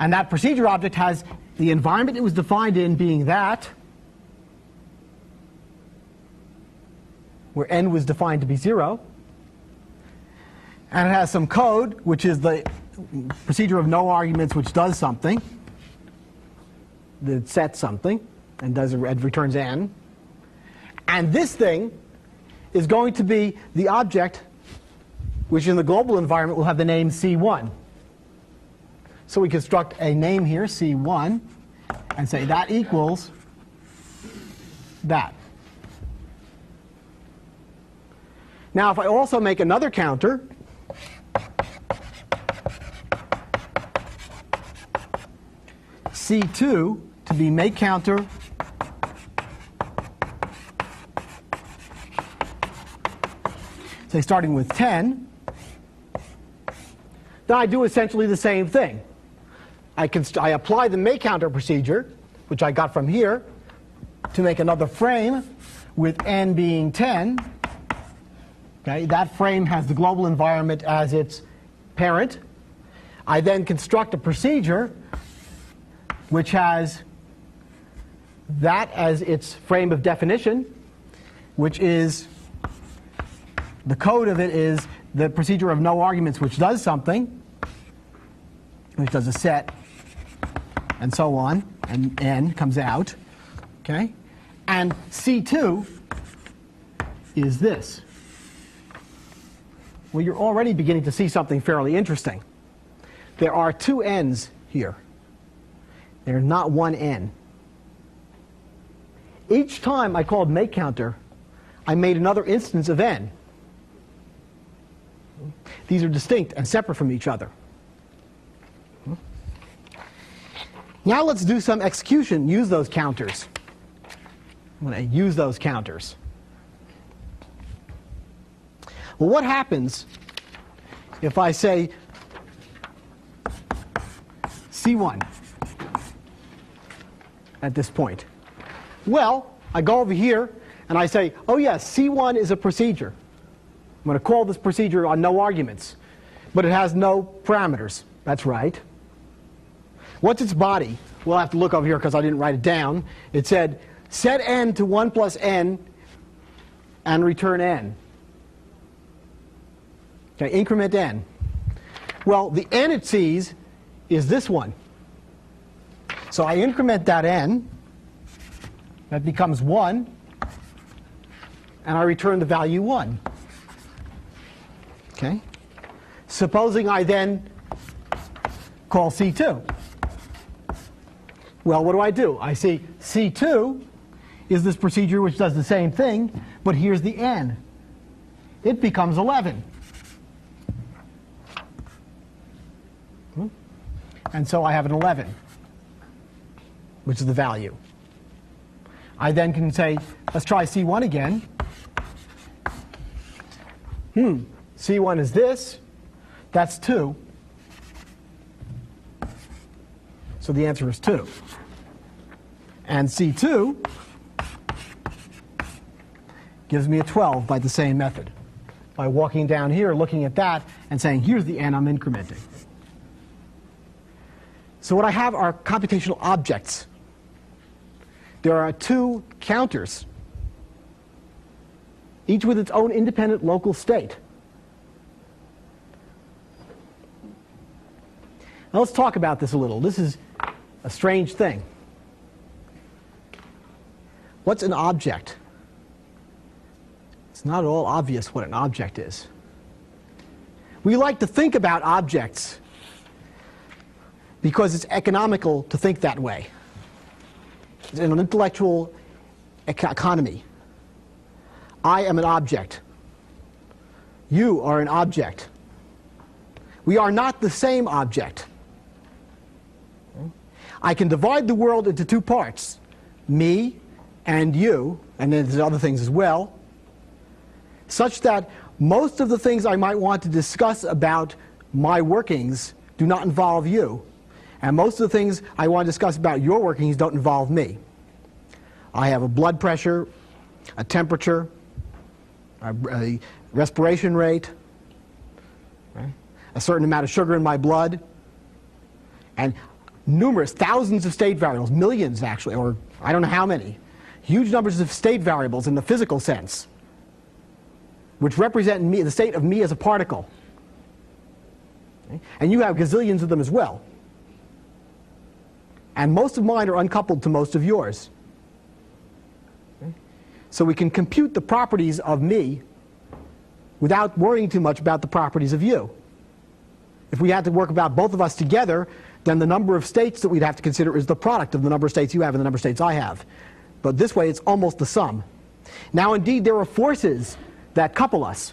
And that procedure object has the environment it was defined in being that, where n was defined to be 0. And it has some code, which is the procedure of no arguments, which does something. That sets something and returns n. And this thing is going to be the object which in the global environment will have the name C1. So we construct a name here, C1, and say that equals that. Now if I also make another counter, C2 to be make counter say starting with 10, then I do essentially the same thing. I apply the make counter procedure, which I got from here, to make another frame with n being 10. Okay, that frame has the global environment as its parent. I then construct a procedure which has that as its frame of definition, which is the code of it is the procedure of no arguments, which does something, which does a set, and so on, and n comes out. Okay? And C2 is this. Well, you're already beginning to see something fairly interesting. There are two n's here. There's not one n. Each time I called make counter, I made another instance of n. These are distinct and separate from each other. Now let's do some execution, use those counters. I'm going to use those counters. Well, what happens if I say C1 at this point? Well, I go over here and I say, oh yes, C1 is a procedure. I'm going to call this procedure on no arguments, but it has no parameters. That's right. What's its body? We'll have to look over here because I didn't write it down. It said, set n to 1 plus n and return n. Okay, increment n. Well, the n it sees is this one. So I increment that n. That becomes 1. And I return the value 1. Okay? Supposing I then call C2. Well, what do? I see C2 is this procedure which does the same thing, but here's the n. It becomes 11. And so I have an 11, which is the value. I then can say, let's try C1 again. C1 is this. That's 2. So the answer is 2. And C2 gives me a 12 by the same method. By walking down here, looking at that, and saying, here's the n I'm incrementing. So what I have are computational objects. There are 2 counters, each with its own independent local state. Now let's talk about this a little. This is a strange thing. What's an object? It's not at all obvious what an object is. We like to think about objects because it's economical to think that way. It's in an intellectual economy. I am an object. You are an object. We are not the same object. I can divide the world into 2 parts, me and you, and then there's other things as well, such that most of the things I might want to discuss about my workings do not involve you. And most of the things I want to discuss about your workings don't involve me. I have a blood pressure, a temperature, a respiration rate, right? A certain amount of sugar in my blood, and numerous, thousands of state variables, millions actually, or I don't know how many, huge numbers of state variables in the physical sense, which represent me, the state of me as a particle. Okay? And you have gazillions of them as well. And most of mine are uncoupled to most of yours. Okay? So we can compute the properties of me without worrying too much about the properties of you. If we had to work about both of us together, then the number of states that we'd have to consider is the product of the number of states you have and the number of states I have. But this way it's almost the sum. Now indeed there are forces that couple us.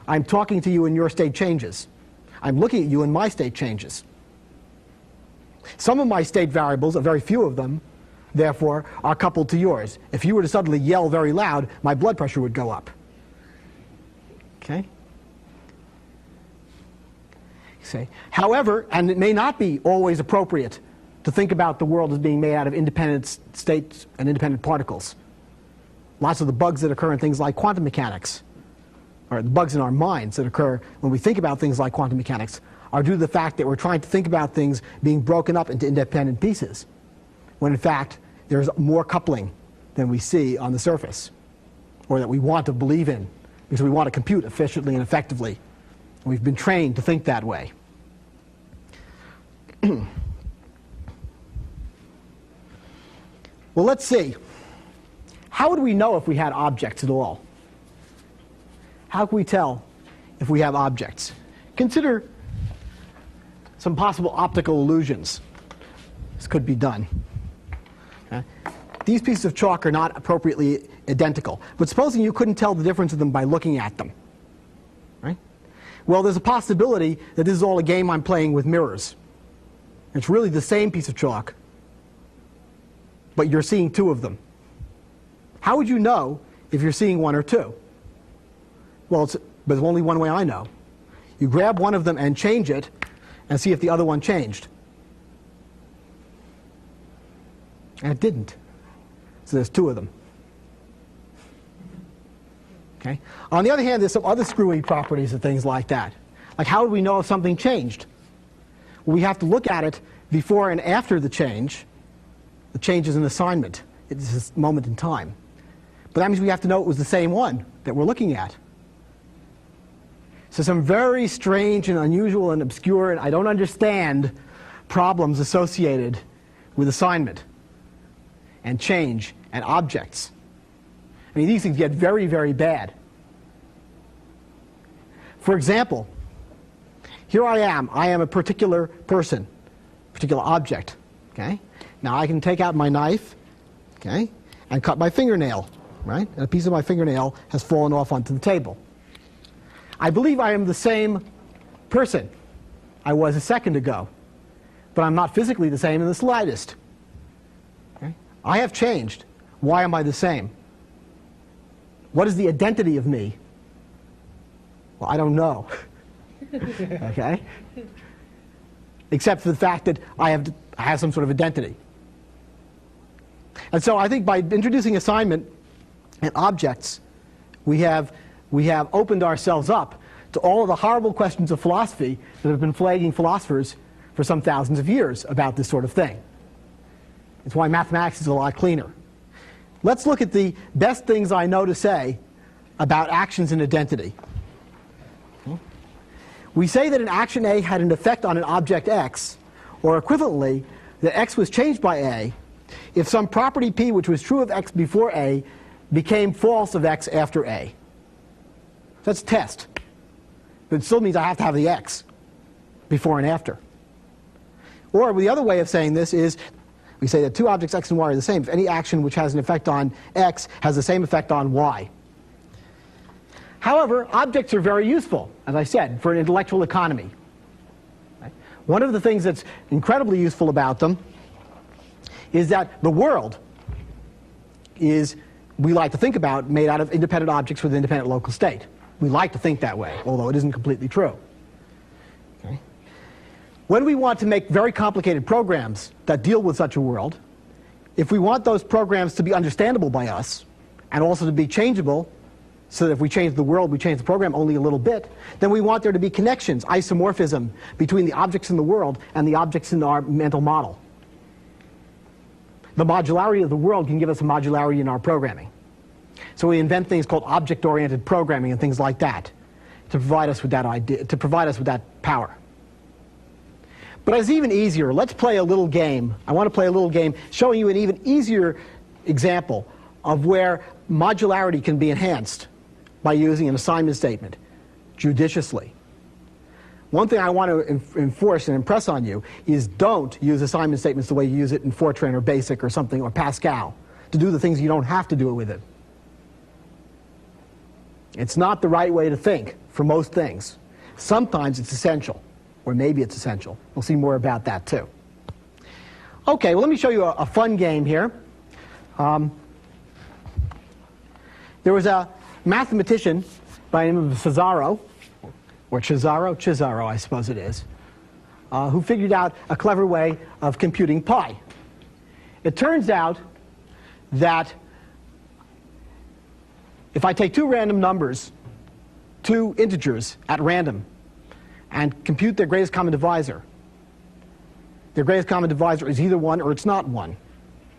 I'm talking to you and your state changes. I'm looking at you and my state changes. Some of my state variables, a very few of them, therefore, are coupled to yours. If you were to suddenly yell very loud, my blood pressure would go up. Okay? Say. However, and it may not be always appropriate to think about the world as being made out of independent states and independent particles. Lots of the bugs that occur in things like quantum mechanics, or the bugs in our minds that occur when we think about things like quantum mechanics, are due to the fact that we're trying to think about things being broken up into independent pieces, when in fact there's more coupling than we see on the surface, or that we want to believe in, because we want to compute efficiently and effectively. We've been trained to think that way. Well, let's see. How would we know if we had objects at all? How can we tell if we have objects? Consider some possible optical illusions. This could be done. Okay? These pieces of chalk are not appropriately identical. But supposing you couldn't tell the difference of them by looking at them. Right? Well, there's a possibility that this is all a game I'm playing with mirrors. It's really the same piece of chalk, but you're seeing 2 of them. How would you know if you're seeing 1 or 2? Well, but there's only one way I know. You grab one of them and change it, and see if the other one changed. And it didn't. So there's 2 of them. Okay? On the other hand, there's some other screwy properties of things like that. Like, how do we know if something changed? Well, we have to look at it before and after the change. The change is an assignment. It's a moment in time. But that means we have to know it was the same one that we're looking at. So some very strange and unusual and obscure and I don't understand problems associated with assignment and change and objects. I mean, these things get very, very bad. For example, here I am a particular person, particular object. Okay? Now I can take out my knife, okay, and cut my fingernail, right? And a piece of my fingernail has fallen off onto the table. I believe I am the same person I was a second ago, but I'm not physically the same in the slightest. Okay? I have changed. Why am I the same? What is the identity of me? Well, I don't know. Okay? Except for the fact that I have some sort of identity. And so I think by introducing assignment and objects, we have opened ourselves up to all of the horrible questions of philosophy that have been plaguing philosophers for some thousands of years about this sort of thing. It's why mathematics is a lot cleaner. Let's look at the best things I know to say about actions and identity. We say that an action A had an effect on an object X, or equivalently, that X was changed by A if some property P which was true of X before A became false of X after A. That's a test. But it still means I have to have the X before and after. Or the other way of saying this is we say that two objects X and Y are the same if any action which has an effect on X has the same effect on Y. However, objects are very useful, as I said, for an intellectual economy. Right? One of the things that's incredibly useful about them is that the world is, we like to think about, made out of independent objects with an independent local state. We like to think that way, although it isn't completely true. Okay? When we want to make very complicated programs that deal with such a world, if we want those programs to be understandable by us, and also to be changeable, so that if we change the world, we change the program only a little bit, then we want there to be connections, isomorphism, between the objects in the world and the objects in our mental model. The modularity of the world can give us a modularity in our programming. So we invent things called object-oriented programming and things like that to provide us with that idea, to provide us with that power. But it's even easier. Let's play a little game. I want to play a little game showing you an even easier example of where modularity can be enhanced by using an assignment statement judiciously. One thing I want to enforce and impress on you is don't use assignment statements the way you use it in Fortran or BASIC or something, or Pascal, to do the things you don't have to do it with it. It's not the right way to think for most things. Sometimes it's essential, or maybe it's essential. We'll see more about that too. Okay, well, let me show you a fun game here. There was a mathematician by the name of Cesaro, or Cesaro, I suppose it is, who figured out a clever way of computing pi. It turns out that if I take two random numbers, two integers at random, and compute their greatest common divisor, their greatest common divisor is either 1 or it's not 1.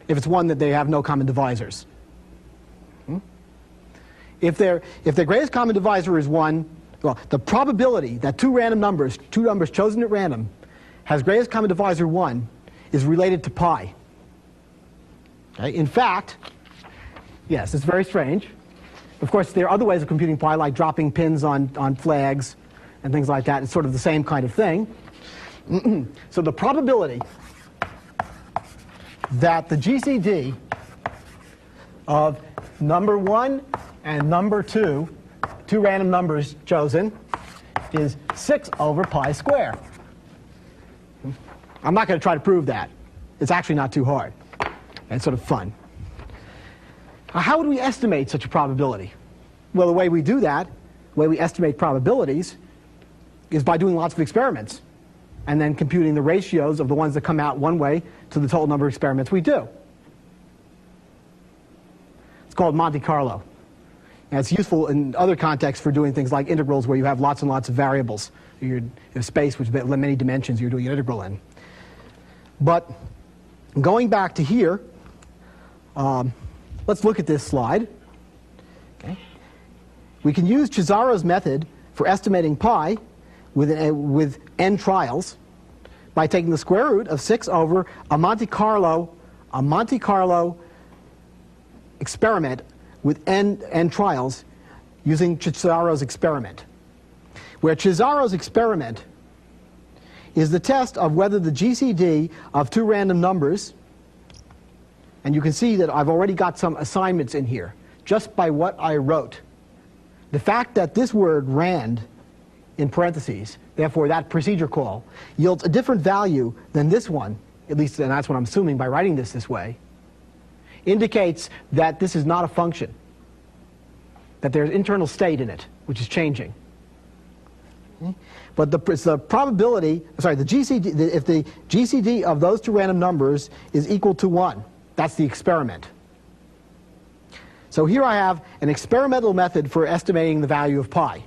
If it's 1, then they have no common divisors. If their greatest common divisor is 1, well, the probability that two numbers chosen at random, has greatest common divisor 1 is related to pi. Okay? In fact, yes, it's very strange. Of course, there are other ways of computing pi, like dropping pins on flags and things like that. It's sort of the same kind of thing. So the probability that the GCD of number 1 and number 2, two random numbers chosen, is 6 over pi squared. I'm not going to try to prove that. It's actually not too hard. It's sort of fun. How would we estimate such a probability? Well, the way we do that, the way we estimate probabilities, is by doing lots of experiments and then computing the ratios of the ones that come out one way to the total number of experiments we do. It's called Monte Carlo. And it's useful in other contexts for doing things like integrals where you have lots and lots of variables. You're in a space with many dimensions you're doing an integral in. But going back to here, let's look at this slide. Okay. We can use Cesaro's method for estimating pi with n trials by taking the square root of 6 over a Monte Carlo experiment with n trials using Cesaro's experiment, where Cesaro's experiment is the test of whether the GCD of two random numbers, and you can see that I've already got some assignments in here just by what I wrote. The fact that this word rand in parentheses, therefore that procedure call, yields a different value than this one, at least, and that's what I'm assuming by writing this way, indicates that this is not a function, that there's internal state in it, which is changing. Okay? But the probability, sorry, the GCD, if the GCD of those two random numbers is equal to 1, that's the experiment. So here I have an experimental method for estimating the value of pi,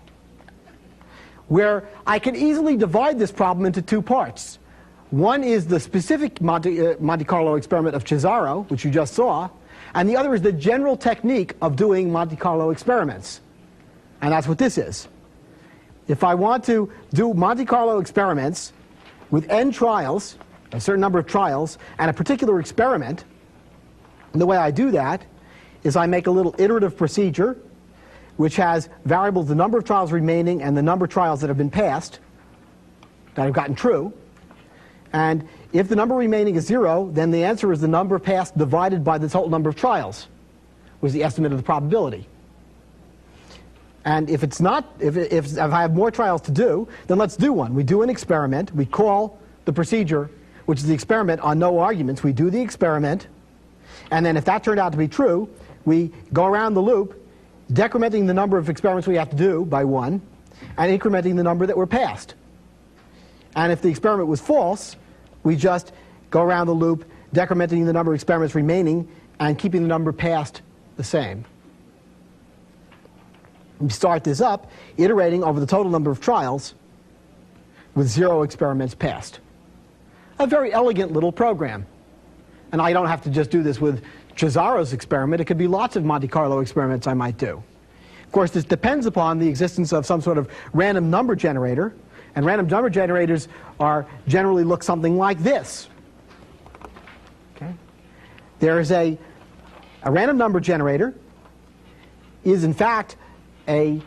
where I can easily divide this problem into two parts. One is the specific Monte Carlo experiment of Cesaro, which you just saw, and the other is the general technique of doing Monte Carlo experiments. And that's what this is. If I want to do Monte Carlo experiments with n trials, a certain number of trials, and a particular experiment, the way I do that is I make a little iterative procedure which has variables, the number of trials remaining and the number of trials that have been passed, that have gotten true. And if the number remaining is 0, then the answer is the number passed divided by the total number of trials, was the estimate of the probability. And if it's not, if I have more trials to do, then let's do one. We do an experiment. We call the procedure, which is the experiment, on no arguments. We do the experiment. And then if that turned out to be true, we go around the loop, decrementing the number of experiments we have to do by 1, and incrementing the number that were passed. And if the experiment was false, we just go around the loop, decrementing the number of experiments remaining and keeping the number passed the same. We start this up, iterating over the total number of trials with 0 experiments passed. A very elegant little program. And I don't have to just do this with Cesaro's experiment. It could be lots of Monte Carlo experiments I might do. Of course, this depends upon the existence of some sort of random number generator. And random number generators generally look something like this. Okay? There is a random number generator is in fact a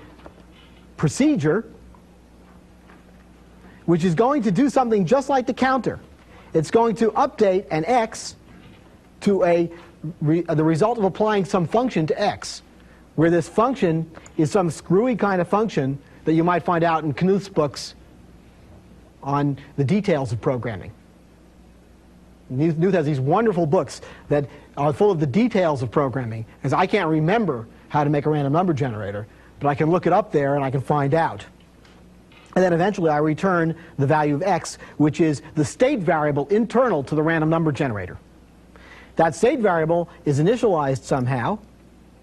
procedure which is going to do something just like the counter. It's going to update an x to the result of applying some function to x, where this function is some screwy kind of function that you might find out in Knuth's books on the details of programming. Knuth has these wonderful books that are full of the details of programming, because I can't remember how to make a random number generator, but I can look it up there and I can find out. And then eventually I return the value of x, which is the state variable internal to the random number generator. That state variable is initialized somehow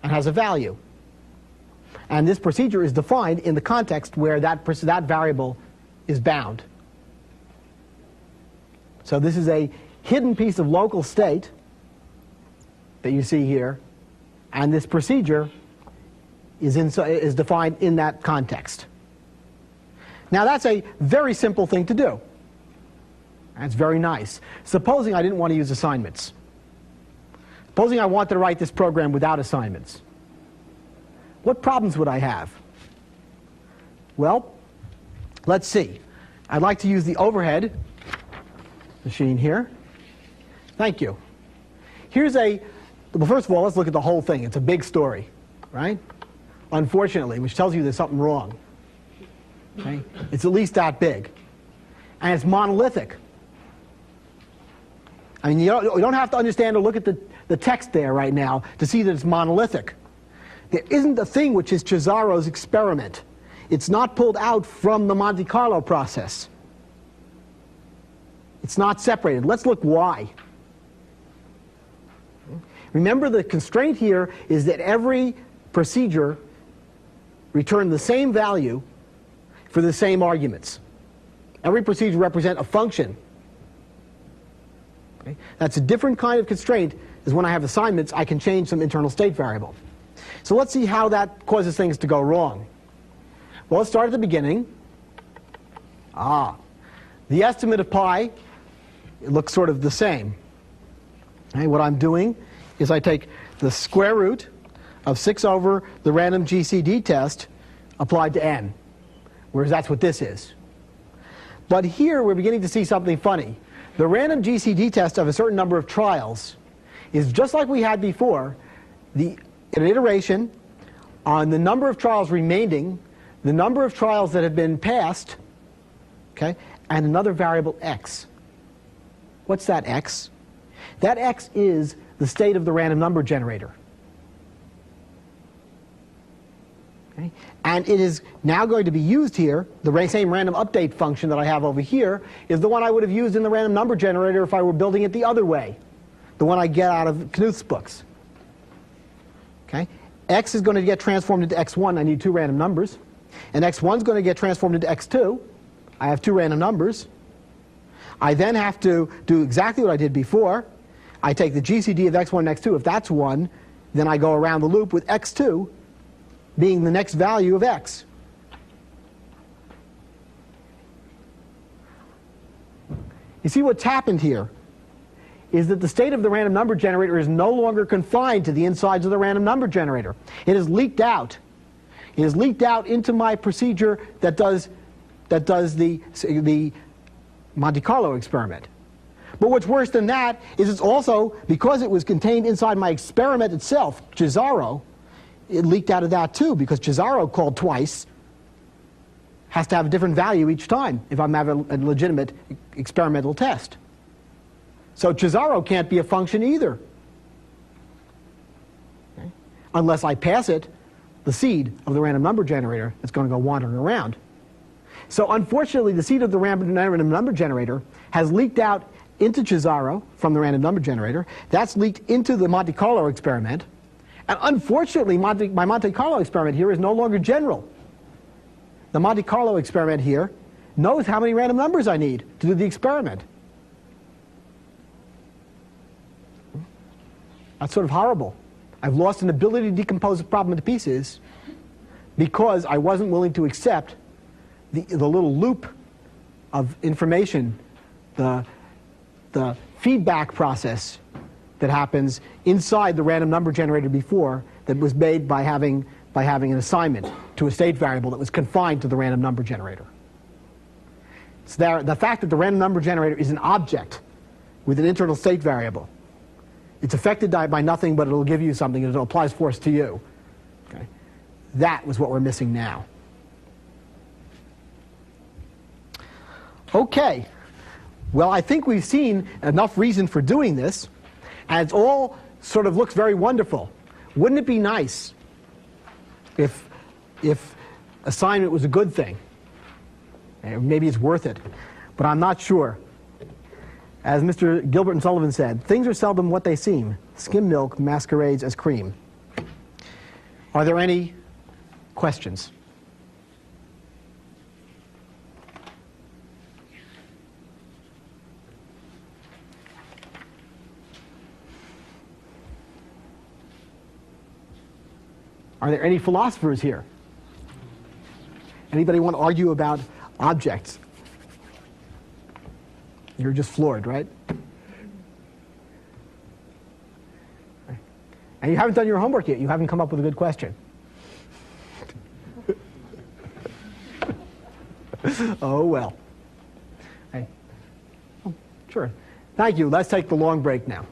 and has a value. And this procedure is defined in the context where that variable is bound. So this is a hidden piece of local state that you see here, and this procedure is defined in that context. Now that's a very simple thing to do. That's very nice. Supposing I didn't want to use assignments. Supposing I wanted to write this program without assignments. What problems would I have? Well, let's see. I'd like to use the overhead machine here. Thank you. Well, first of all, let's look at the whole thing. It's a big story, right? Unfortunately, which tells you there's something wrong. Okay? It's at least that big. And it's monolithic. I mean, you don't have to understand or look at the text there right now to see that it's monolithic. There isn't a thing which is Cesaro's experiment. It's not pulled out from the Monte Carlo process. It's not separated. Let's look why. Remember, the constraint here is that every procedure return the same value for the same arguments. Every procedure represents a function. Okay? That's a different kind of constraint, is when I have assignments, I can change some internal state variable. So let's see how that causes things to go wrong. Well, let's start at the beginning. The estimate of pi, it looks sort of the same. Okay, what I'm doing is I take the square root of 6 over the random GCD test applied to n, whereas that's what this is. But here we're beginning to see something funny. The random GCD test of a certain number of trials is just like we had before, an iteration on the number of trials remaining, the number of trials that have been passed, okay, and another variable x. What's that x? That x is the state of the random number generator. Okay? And it is now going to be used here. The same random update function that I have over here is the one I would have used in the random number generator if I were building it the other way, the one I get out of Knuth's books. Okay? X is going to get transformed into x1. I need 2 random numbers. And x1 is going to get transformed into x2. I have 2 random numbers. I then have to do exactly what I did before. I take the GCD of x1 and x2. If that's 1, then I go around the loop with x2 being the next value of x. You see what's happened here is that the state of the random number generator is no longer confined to the insides of the random number generator. It has leaked out. It has leaked out into my procedure that does the Monte Carlo experiment. But what's worse than that is it's also, because it was contained inside my experiment itself, Cesaro, it leaked out of that too, because Cesaro called twice has to have a different value each time if I'm having a legitimate experimental test. So Cesaro can't be a function either. Okay? Unless I pass it the seed of the random number generator that's going to go wandering around. So unfortunately, the seed of the random number generator has leaked out into Cesaro from the random number generator. That's leaked into the Monte Carlo experiment. And unfortunately, my Monte Carlo experiment here is no longer general. The Monte Carlo experiment here knows how many random numbers I need to do the experiment. That's sort of horrible. I've lost an ability to decompose a problem into pieces because I wasn't willing to accept the little loop of information, the feedback process that happens inside the random number generator before, that was made by having an assignment to a state variable that was confined to the random number generator. So the fact that the random number generator is an object with an internal state variable, it's affected by nothing, but it'll give you something, and it applies force to you. Okay? That was what we're missing now. Okay. Well, I think we've seen enough reason for doing this, and it all sort of looks very wonderful. Wouldn't it be nice if assignment was a good thing? Maybe it's worth it, but I'm not sure. As Mr. Gilbert and Sullivan said, things are seldom what they seem. Skim milk masquerades as cream. Are there any questions? Are there any philosophers here? Anybody want to argue about objects? You're just floored, right? And you haven't done your homework yet. You haven't come up with a good question. Oh, well. Hey. Oh, sure. Thank you. Let's take the long break now.